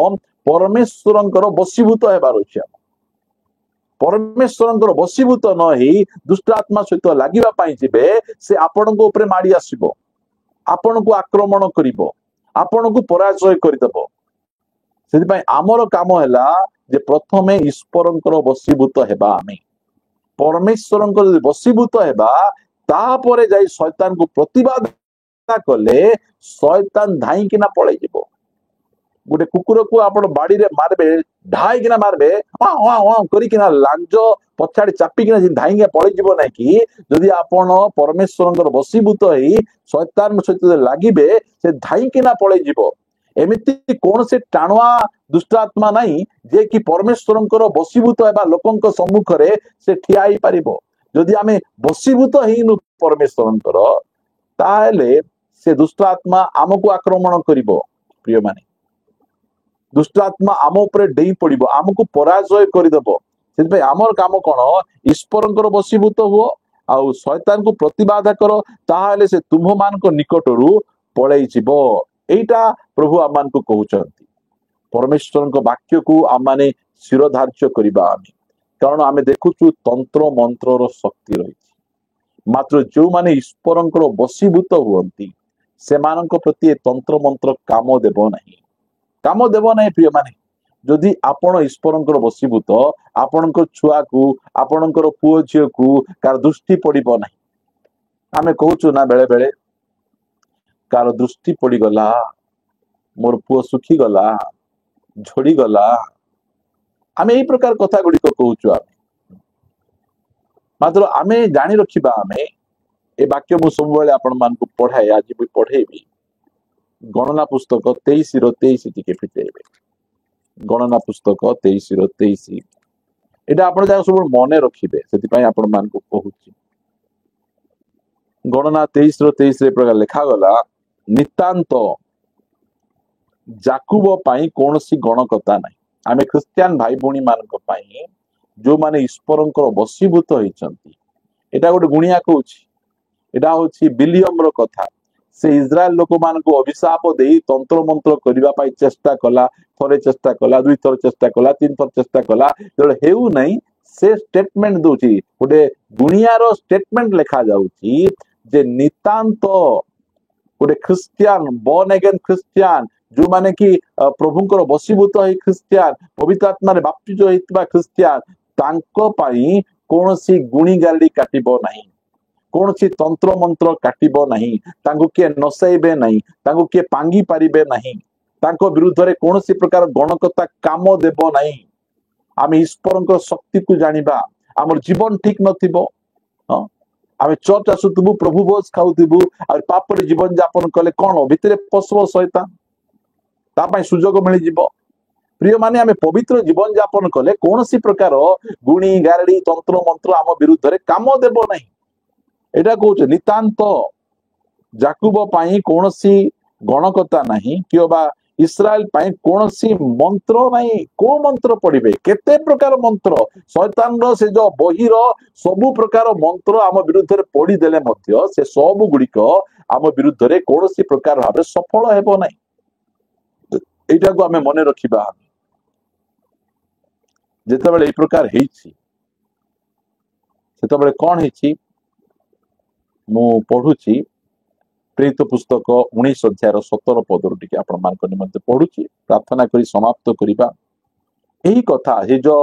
ପରମେଶ୍ୱରଙ୍କର ବଶୀଭୂତ ହେବାର ଅଛି। ପରମେଶ୍ୱରଙ୍କର ବଶୀଭୂତ ନ ହେଇ ଦୁଷ୍ଟ ଆତ୍ମା ସହିତ ଲାଗିବା ପାଇଁ ଯିବେ, ସେ ଆପଣଙ୍କ ଉପରେ ମାଡି ଆସିବ, ଆପଣଙ୍କୁ ଆକ୍ରମଣ କରିବ, ଆପଣଙ୍କୁ ପରାଜୟ କରିଦେବ। ସେଥିପାଇଁ ଆମର କାମ ହେଲା ଯେ ପ୍ରଥମେ ଈଶ୍ୱରଙ୍କର ବଶୀଭୂତ ହେବା। ଆମେ ପରମେଶ୍ୱରଙ୍କର ଯଦି ବଶୀଭୂତ ହେବା, ତାପରେ ଯାଇ ଶୈତାନକୁ ପ୍ରତିବାଦ କଲେ ଶୈତାନ ଧାଇଁକିନା ପଳେଇଯିବ। ଗୋଟେ କୁକୁରକୁ ଆପଣ ବାଡିରେ ମାରବେ, ଢାଇକିନା ମାରବେ, କରିକିନା ଲାଞ୍ଜ ପଛାଡି ଚାପିକିନା ଧାଇଁକିନା ପଳେଇଯିବ ନାହିଁ କି? ଯଦି ଆପଣ ପରମେଶ୍ୱରଙ୍କର ବଶୀଭୂତ ହେଇ ଶୈତାନ ସହିତ ଲାଗିବେ, ସେ ଧାଇଁକିନା ପଳେଇଯିବ। ଏମିତି କୌଣସି ଟାଣୁଆ ଦୁଷ୍ଟ ଆତ୍ମା ନାହିଁ ଯେ କି ପରମେଶ୍ୱରଙ୍କର ବଶୀଭୂତ ହେବା ଲୋକଙ୍କ ସମ୍ମୁଖରେ ସେ ଠିଆ ହେଇପାରିବ। ଯଦି ଆମେ ବଶୀଭୂତ ହେଇନୁ ପରମେଶ୍ୱରଙ୍କର, ତାହେଲେ ସେ ଦୁଷ୍ଟ ଆତ୍ମା ଆମକୁ ଆକ୍ରମଣ କରିବ। ପ୍ରିୟମାନେ, ଦୁଷ୍ଟ ଆତ୍ମା ଆମ ଉପରେ ଡେଇଁ ପଡିବ, ଆମକୁ ପରାଜୟ କରିଦେବ। ସେଥିପାଇଁ ଆମର କାମ କଣ? ଈଶ୍ୱରଙ୍କର ବଶୀଭୂତ ହୁଅ, ଆଉ ଶୈତାନକୁ ପ୍ରତିବାଦ କର, ତାହେଲେ ସେ ତୁମ୍ଭମାନଙ୍କ ନିକଟରୁ ପଳେଇ ଯିବ। ଏଇଟା ପ୍ରଭୁ ଆମମାନଙ୍କୁ କହୁଛନ୍ତି। ପରମେଶ୍ୱରଙ୍କ ବାକ୍ୟକୁ ଆମମାନେ ଶିର ଧାର୍ଯ୍ୟ କରିବା। ଆମେ କାରଣ ଆମେ ଦେଖୁଛୁ ତନ୍ତ୍ର ମନ୍ତ୍ରର ଶକ୍ତି ରହିଛି, ମାତ୍ର ଯୋଉମାନେ ଈଶ୍ୱରଙ୍କର ବଶୀଭୂତ ହୁଅନ୍ତି ସେମାନଙ୍କ ପ୍ରତି ଏ ତନ୍ତ୍ର ମନ୍ତ୍ର କାମ ଦେବ ନାହିଁ, କାମ ଦେବ ନାହିଁ। ପ୍ରିୟମାନେ, ଯଦି ଆପଣ ଈଶ୍ୱରଙ୍କର ବଶୀଭୂତ, ଆପଣଙ୍କ ଛୁଆକୁ, ଆପଣଙ୍କର ପୁଅ ଝିଅକୁ କାହାର ଦୃଷ୍ଟି ପଡିବ ନାହିଁ। ଆମେ କହୁଛୁ ନା ବେଳେ ବେଳେ, କାହାର ଦୃଷ୍ଟି ପଡିଗଲା, ମୋର ପୁଅ ଶୁଖିଗଲା, ଝଡିଗଲା, ଆମେ ଏଇ ପ୍ରକାର କଥା ଗୁଡିକ କହୁଛୁ। ଆମେ ମାତ୍ର ଆମେ ଜାଣି ରଖିବା, ଆମେ ଏ ବାକ୍ୟ ମୁଁ ସବୁବେଳେ ଆପଣ ମାନଙ୍କୁ ପଢାଏ, ଆଜି ବି ପଢେଇବି। ଗଣନା ପୁସ୍ତକ 23:23 ଟିକେ ଫିଟେଇବେ। ଗଣନା ପୁସ୍ତକ 23:23, ଏଇଟା ଆପଣ ଯାହା ସବୁ ମନେ ରଖିବେ, ସେଥିପାଇଁ ଆପଣ ମାନଙ୍କୁ କହୁଛି। ଗଣନା 23:23 ପ୍ରକାର ଲେଖାଗଲା, ନିତାନ୍ତ ଯାକୁବ ପାଇଁ କୌଣସି ଗଣକତା ନାହିଁ। ଆମେ ଖ୍ରୀଷ୍ଟିଆନ ଭାଇ ଭଉଣୀ ମାନଙ୍କ ପାଇଁ, ଯୋଉମାନେ ଈଶ୍ୱରଙ୍କର ବଶୀଭୂତ ହେଇଛନ୍ତି, ଏଇଟା ଗୋଟେ ଗୁଣିଆ କହୁଛି। ଏଇଟା ହଉଛି ବିଲିୟମର କଥା। ସେ ଇସ୍ରାଏଲ ଲୋକମାନଙ୍କୁ ଅଭିଶାପ ଦେଇ ତନ୍ତ୍ର ମନ୍ତ୍ର କରିବା ପାଇଁ ଚେଷ୍ଟା କଲା, ଥରେ ଚେଷ୍ଟା କଲା, 2 ଥର ଚେଷ୍ଟା କଲା, 3 ଥର ଚେଷ୍ଟା କଲା, ଯେତେବେଳେ ହେଉନାହିଁ ସେ ଷ୍ଟେଟମେଣ୍ଟ ଦଉଛି, ଗୋଟେ ଗୁଣିଆର ଷ୍ଟେଟମେଣ୍ଟ ଲେଖା ଯାଉଛି ଯେ ନିତାନ୍ତ ଗୋଟେ ଖ୍ରୀଷ୍ଟିଆନ, ବର୍ନ ଏଗେନ୍ ଖ୍ରୀଷ୍ଟିଆନ, ଯୋଉମାନେ କି ପ୍ରଭୁଙ୍କର ବଶୀଭୂତ ହେଇ ଖ୍ରୀଷ୍ଟିଆନ, ପବିତ୍ର ଆତ୍ମାରେ ବାପ୍ତିଜ ହେଇଥିବା ଖ୍ରୀଷ୍ଟିଆନ, ତାଙ୍କ ପାଇଁ କୌଣସି ଗୁଣି ଗାରେଡି କାଟିବ ନାହିଁ, କୌଣସି ତନ୍ତ୍ର ମନ୍ତ୍ର କାଟିବ ନାହିଁ, ତାଙ୍କୁ କିଏ ନସାଇବେ ନାହିଁ, ତାଙ୍କୁ କିଏ ପାଙ୍ଗି ପାରିବେ ନାହିଁ, ତାଙ୍କ ବିରୁଦ୍ଧରେ କୌଣସି ପ୍ରକାର ଗଣକତା କାମ ଦେବ ନାହିଁ। ଆମେ ଈଶ୍ୱରଙ୍କ ଶକ୍ତିକୁ ଜାଣିବା। ଆମର ଜୀବନ ଠିକ ନଥିବ, आमे चर्च आसुथबु प्रभु भोज खाउथबु आ पापरे जीवन यापन कले कोन भितरे पशु शैतान ता पई सुजोग मिली जिवो। प्रिय माने आमे पवित्र जीवन यापन कले कौन सी प्रकार गुणी गारडी तंत्र मंत्र आम विरुद्ध रे काम देबो नहीं। एटा कहउछ नितांत जाकुब पाई कौन सी गणकता नहीं किबा इस्राएल पाई कौन सी मंत्र नहीं। को मंत्र पढ़िबे केते प्रकार मंत्र शैतान रो से जो बहिर सबु प्रकार मंत्र आम विरुद्ध रे पढ़ी देले मध्य से सब गुड़िक आम विरुद्ध रे कौन सी प्रकार भाबे सफल हेबो नहीं। एटा को आमे मने रखिबा। जेतेबेले ए प्रकार हेछि सेतेबेले कोन हेछि मु पढुछि प्रेरित पुस्तक 19 अध्याय 17 पदर टिके आपण मानक निमंते पढुछि प्रार्थना करी समाप्त करिबा। एही कथा हे जो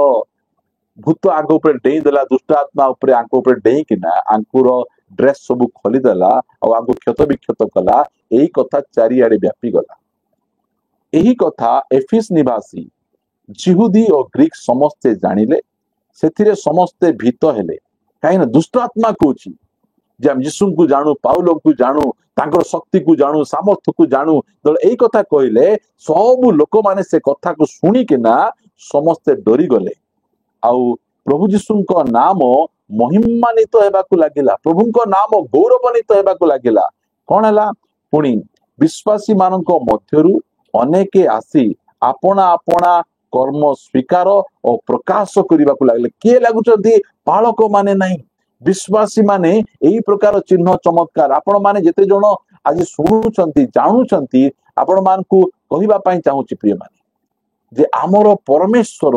भूत आंको ऊपर डेई देला दुष्ट आत्मा ऊपर आंको ऊपर डेई किना आंकुर ड्रेस सब खोली देला और आंको क्षत विक्षत कला। एही कथा चारिआडे व्यापी गला। एही कथा एफिस निवासी जिहुदी और ग्रीक समस्ते जानिले सेथिरे समस्ते भीत हेले काहे ना दुष्ट आत्मा कोछि जे हम यीशु को जानू पाउलो को जानू तांकर शक्ति को जानू सामर्थ्य को जानू तो एई कथा कहले सब लोक माने से कथा को सुनी के ना समस्ते डरी गले आउ प्रभु यीशु को नाम महिमान्वित हेबाकू लागिला। प्रभु को नाम गौरवान्वित हेबाकू लागिला। कोन हला पुणी विश्वासी मानक मध्यरु अनेके आसी आपना आपना कर्म स्वीकार और प्रकाश करने को लगले। किए लगुचंती पालक माने नहीं विश्वासी माने एही प्रकार चिन्ह चमत्कार आपण माने जेते जण आज सुनुचंती जानुचंती आपण मान को कहिबा पई चाहूची प्रिय माने जे आमर परमेश्वर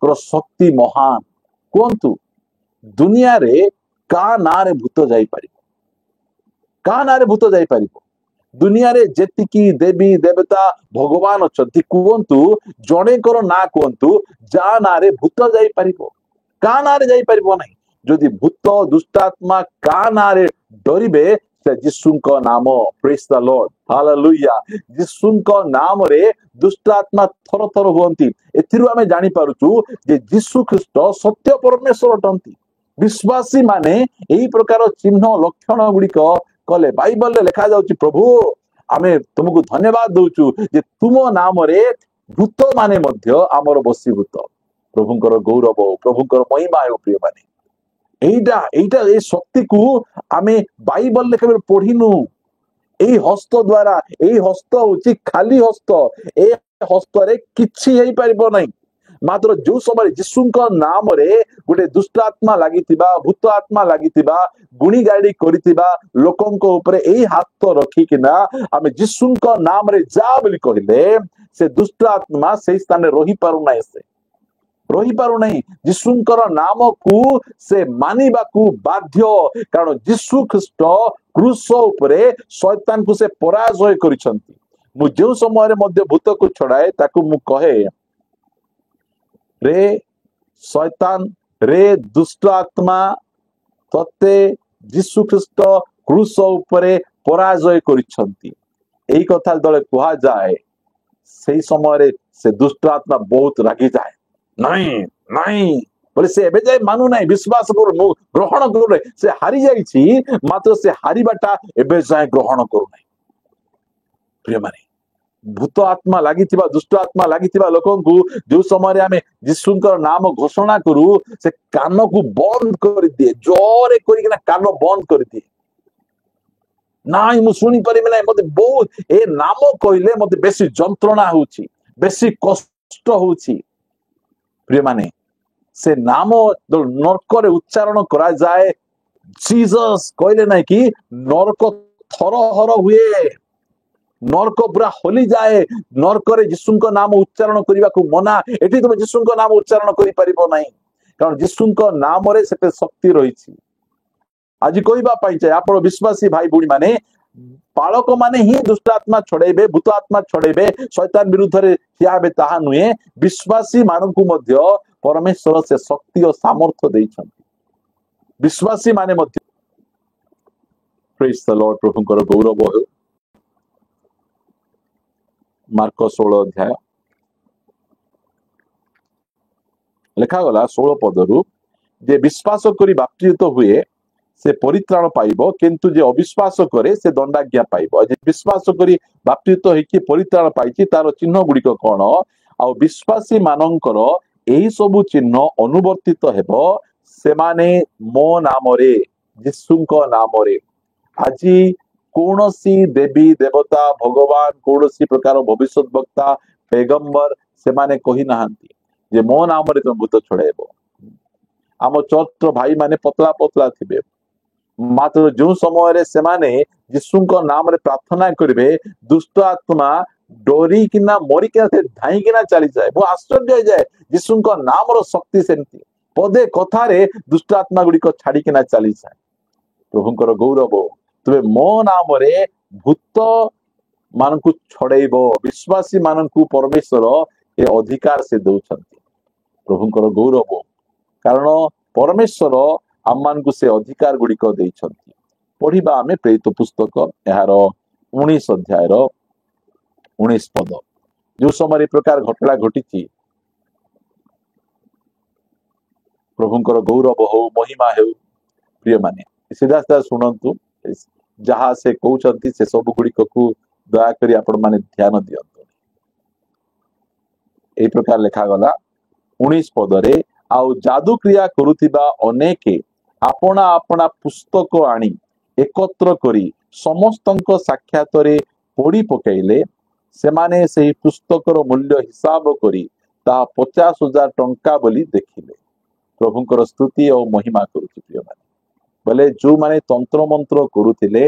कर शक्ति महान। कोंतु दुनिया रे का नारे भूत जाई परिबो का नारे भूत जाई परिबो। दुनिया रे जेतिकी देवी देवता भगवान अछंती कुवंतु जणे कर ना कुवंतु जा नारे भूत जाई परिबो का नारे जाई परिबो नहीं। जदि भूत दुष्टात्मा का नारे डरिबे से यीशु को नाम प्रेज द लॉर्ड हालेलुया यीशु को नाम रे दुष्टात्मा थर थर होंती। एथिरु आमे जानि पारुचु जे यीशु ख्रीष्ट सत्य परमेश्वर अटंती। विश्वासी माने एही प्रकार चिन्ह लक्षण गुड़िक कले बाइबल रे लिखा जाउची प्रभु आमे तुमको धन्यवाद दउचु जे तुम नाम रे भूत माने मध्य आमर बसीभूत। प्रभुंकर गौरव प्रभुंकर महिमा है प्रिय माने एइटा एइटा ए शक्ति को आमे बाइबल ले केवल पढ़िनु एई हस्त द्वारा एई हस्त होची खाली हस्त ए हस्त रे किछि हेई परिबो नहीं। मात्र जो समय यीशु को नाम रे गोटे दुष्ट आत्मा लागितिबा भूत आत्मा लागितिबा गुणी गाड़ी करितिबा लोकंको ऊपर एई हाथ रखी किना आमे यीशु को नाम रे जा बोली कहिले से दुष्ट आत्मा से स्थान रे रही पारु नाही से रही पारु नहीं। यीशुंकर नाम को से मानिबा को बाध्य कारण यीशु ख्रीष्ट क्रूस उपरे शैतान को से पराजय करिसंती। मु जो समय रे मध्य भूत को छड़ाए ताकू मु कहे रे शैतान रे दुष्ट आत्मा तते यीशु ख्रीष्ट क्रूस उपरे पराजय करिसंती। एई कथा दले कहा जाए सेई समय रे से दुष्ट आत्मा बहुत रागी जाए नहीं नहीं बोले से एबे जाय मानु नहीं विश्वास करू ग्रहण करू से हारी जाइछि मात्र से हारिबाटा एबे जाय ग्रहण करू नहीं। प्रिय माने भूत आत्मा लागिथिबा दुष्ट आत्मा लागिथिबा लोकन को जो समय रे आमे यीशुंकर नाम घोषणा करू से कान को बंद कर दिए जोरे करी ना कान बंद कर दिए नाई मु सुनी परिमे नाही मते बहुत ए नाम कहले मते बेसी जंत्रणा होउची बेसी कष्ट होउची। प्रिय माने से नाम नरक रे उच्चारण करा जाए जीसस कहले नहीं कि नरक थरहर हुए नरक पूरा होली जाए नरक रे यीशु को नाम उच्चारण करने को मना एठी तुम यीशु को नाम उच्चारण करि परिबो नहीं कारण यीशु को नाम रे सेते शक्ति रहिछि। आज कहबा पाई चाहे आपण विश्वासी भाई बुणी माने पालक माने ही दुष्ट आत्मा छड़ेबे भूत आत्मा छड़ेबे शैतान विरुद्ध रे ठिया हेबे ताहा नुहे विश्वासी मानकु मध्य परमेश्वर से शक्ति और सामर्थ्य दैछंती। विश्वासी माने मध्य प्रेज द लॉर्ड प्रभुंकर गौरव हो। मार्क 16 अध्याय लिखा गला 16 पदरु जे विश्वास करी बाप्तित हुए से परित्राण पाइब, किंतु जे अविश्वास करे से दंडाज्ञा पाइब। जे विश्वास करी बाप्तित होइकी परित्राण पाइछि तार चिन्ह गुड़िक कौन आ विश्वासी मानकर एही सबु चिन्ह अनुवर्तित हेबो, सेमाने मो नामरे यीशुଙ୍କ नामरे। আজি कौनसी देवी देवता भगवान कौनसी प्रकार भविष्य वक्ता पैगंबर सेमाने कही नाहंती जे मो नाम रे तुम भूत छड़ेबो। आम चर्च भाई माने पतला पतला थिबे, मात्र जो समय रे सेमाने यीशुଙ୍କ नाम रे प्रार्थना करिवे दुष्ट आत्मा डोरी किना मरी किना से धाई किना चली जाए। वो आश्चर्य हो जाए यीशुଙ୍କ नाम रो शक्ति सेमती पदे कथा रे दुष्ट आत्मा गुडी को छाड़ी किना चली जाए। प्रभुଙ୍କର गौरव तुमे मो नाम रे भूत मानकु छड़ेब। विश्वासी मानकु परमेश्वर ए अधिकार से दउछंती। प्रभुଙ୍କର गौरव कारण परमेश्वर आम मानकु से अधिकार गुड़िक देइछंती। पढ़िबा आमे प्रेरित पुस्तक यार 19 अध्याय 19 पद। जो समय प्रकार घटना घटी प्रभुଙ୍କର गौरव हो महिमा हो प्रिय माने सीधा सीधा शुणु जहाँ से कहते से सब गुड़िक को दयाकोरी आपण माने ध्यान दियंतु। ए प्रकार लिखा गला 19 पदरे आउ जादू क्रिया करुथिबा अनेके आपना आपना पुस्तक आनी एकत्र करी समस्तंक साक्षात रे पड़ी पकैले। सेमाने सेही पुस्तकर मूल्य हिसाब करी ता 50,000 टंका बोली देखिले। प्रभुଙ୍କର स्तुति और महिमा करुछि प्रिय माने बोले जो माने तंत्र मंत्र करुथिले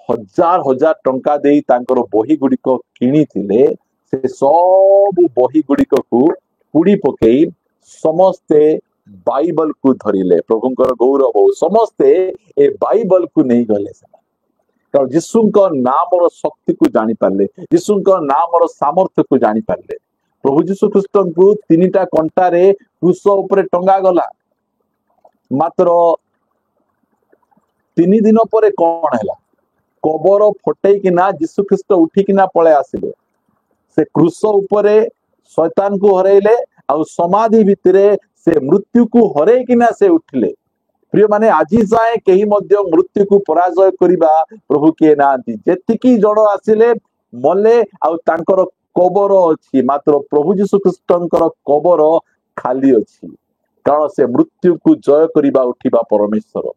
हजार हजार टंका देई तांकर बही गुड़िक किनी थिले से सब बही गुड़िक को पुड़ी पकई समस्ते बाइबल को धरिले। प्रभुଙ୍କର गौरव समस्ते ए बाइबल को नहीं गले कारण यीशुଙ୍କ नाम शक्ति को जानी पारले, यीशुଙ୍କ नाम सामर्थ्य को जानी पारले। प्रभु यीशु ख्रीस्ट को 3टा कंटा रे क्रूस ऊपर टंगा गला। मात्र 3 दिन पर कौन है कबर फटई किना यीशु ख्रीस्ट उठिकिना पळे आसिले। से क्रूस ऊपर शैतान को हरैले आ समाधि भितरे से मृत्यु को हरई किना से उठिले। प्रिय माने आजी जाए केही मध्य मृत्यु को पराजय करिबा प्रभु के नांती। जेतिकी जड़ आसिले मले आ तांकर कबर अछि, मात्र प्रभु यीशु ख्रीष्टंकर कबर खाली अछि कारण से मृत्यु को जय करिबा उठिबा परमेश्वर।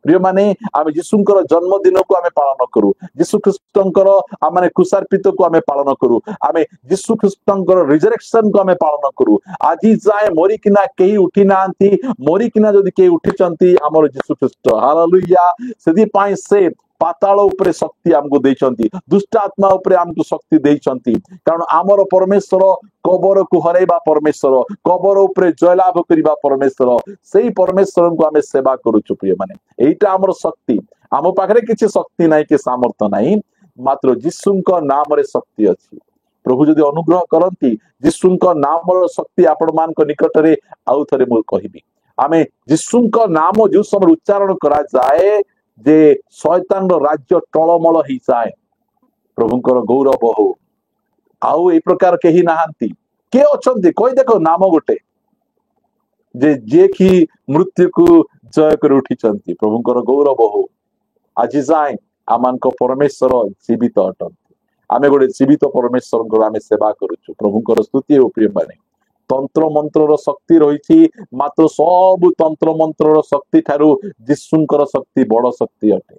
प्रिय माने आमे यीशुଙ୍କର जन्मदिन को आमे पालन करू, यीशु ख्रीष्टंकर आमे क्रूसार्पित को आमे पालन करू, आमे यीशु ख्रीष्टंकर रिजरेक्शन को आमे पालन करू। आजी जाए मरी किना केही उठी नांती, मरी किना जदि केही उठिचंती हमर यीशु ख्रीष्ट हालेलुया। सेदी पाई से पाताल उपरे शक्ति हमको देइचंती, दुष्ट आत्मा उपरे हमको शक्ति देइचंती कारण आमर परमेश्वर कबर को हरैबा परमेश्वर, कबर उपरे जयलाभ करिबा परमेश्वर। सेही परमेश्वर को आमे सेवा करूछु प्रिय माने। एइटा हमर शक्ति। आम पाखरे किछि शक्ति नाही कि सामर्थ्य नाही, मात्र यीशुଙ୍କ नाम रे शक्ति अछि। प्रभु जदि अनुग्रह करंती यीशुଙ୍କ नाम रो शक्ति आपण मान को निकट रे आउ थरे मु कहिबी। आमे यीशुଙ୍କ नाम जो समय उच्चारण करा जाए जे शैतान रो राज्य टळमळ ही जाए। प्रभुଙ୍କର गौरव हो। आउ ए प्रकार केही नाहंती के अछंती कोई देखो नाम गोटे जे कि मृत्यु को जय कर उठिचंती। प्रभुଙ୍କର गौरव हो। आज जाए आमान को परमेश्वर जीवित अटंती। आमे गोटे जीवित परमेश्वर को आमे सेवा करूछु। प्रभुଙ୍କର स्तुति हो प्रिय माने। तंत्र मंत्र रो शक्ति रही मात्र सब तंत्र मंत्र रो शक्ति ठारू यीशुଙ୍କର शक्ति बड़ शक्ति अटे।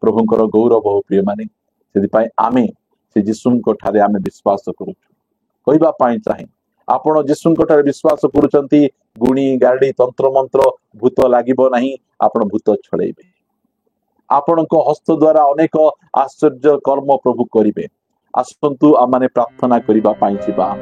प्रभुଙ୍କର गौरव हो प्रिय माने। सेति पाई आमे से यीशुଙ୍କ ठारे आमे विश्वास करूछु। कहबा पाई चाहे आपण यीशुଙ୍କ ठारे विश्वास करूचंती गुणी गाड़ी तंत्र मंत्र भूत लागिबो नाही, आपण भूत छळेबे। आपणको हस्त द्वारा अनेक आश्चर्य कर्म प्रभु करिवे। आसंतु आमाने प्रार्थना करिबा पाई छिबा।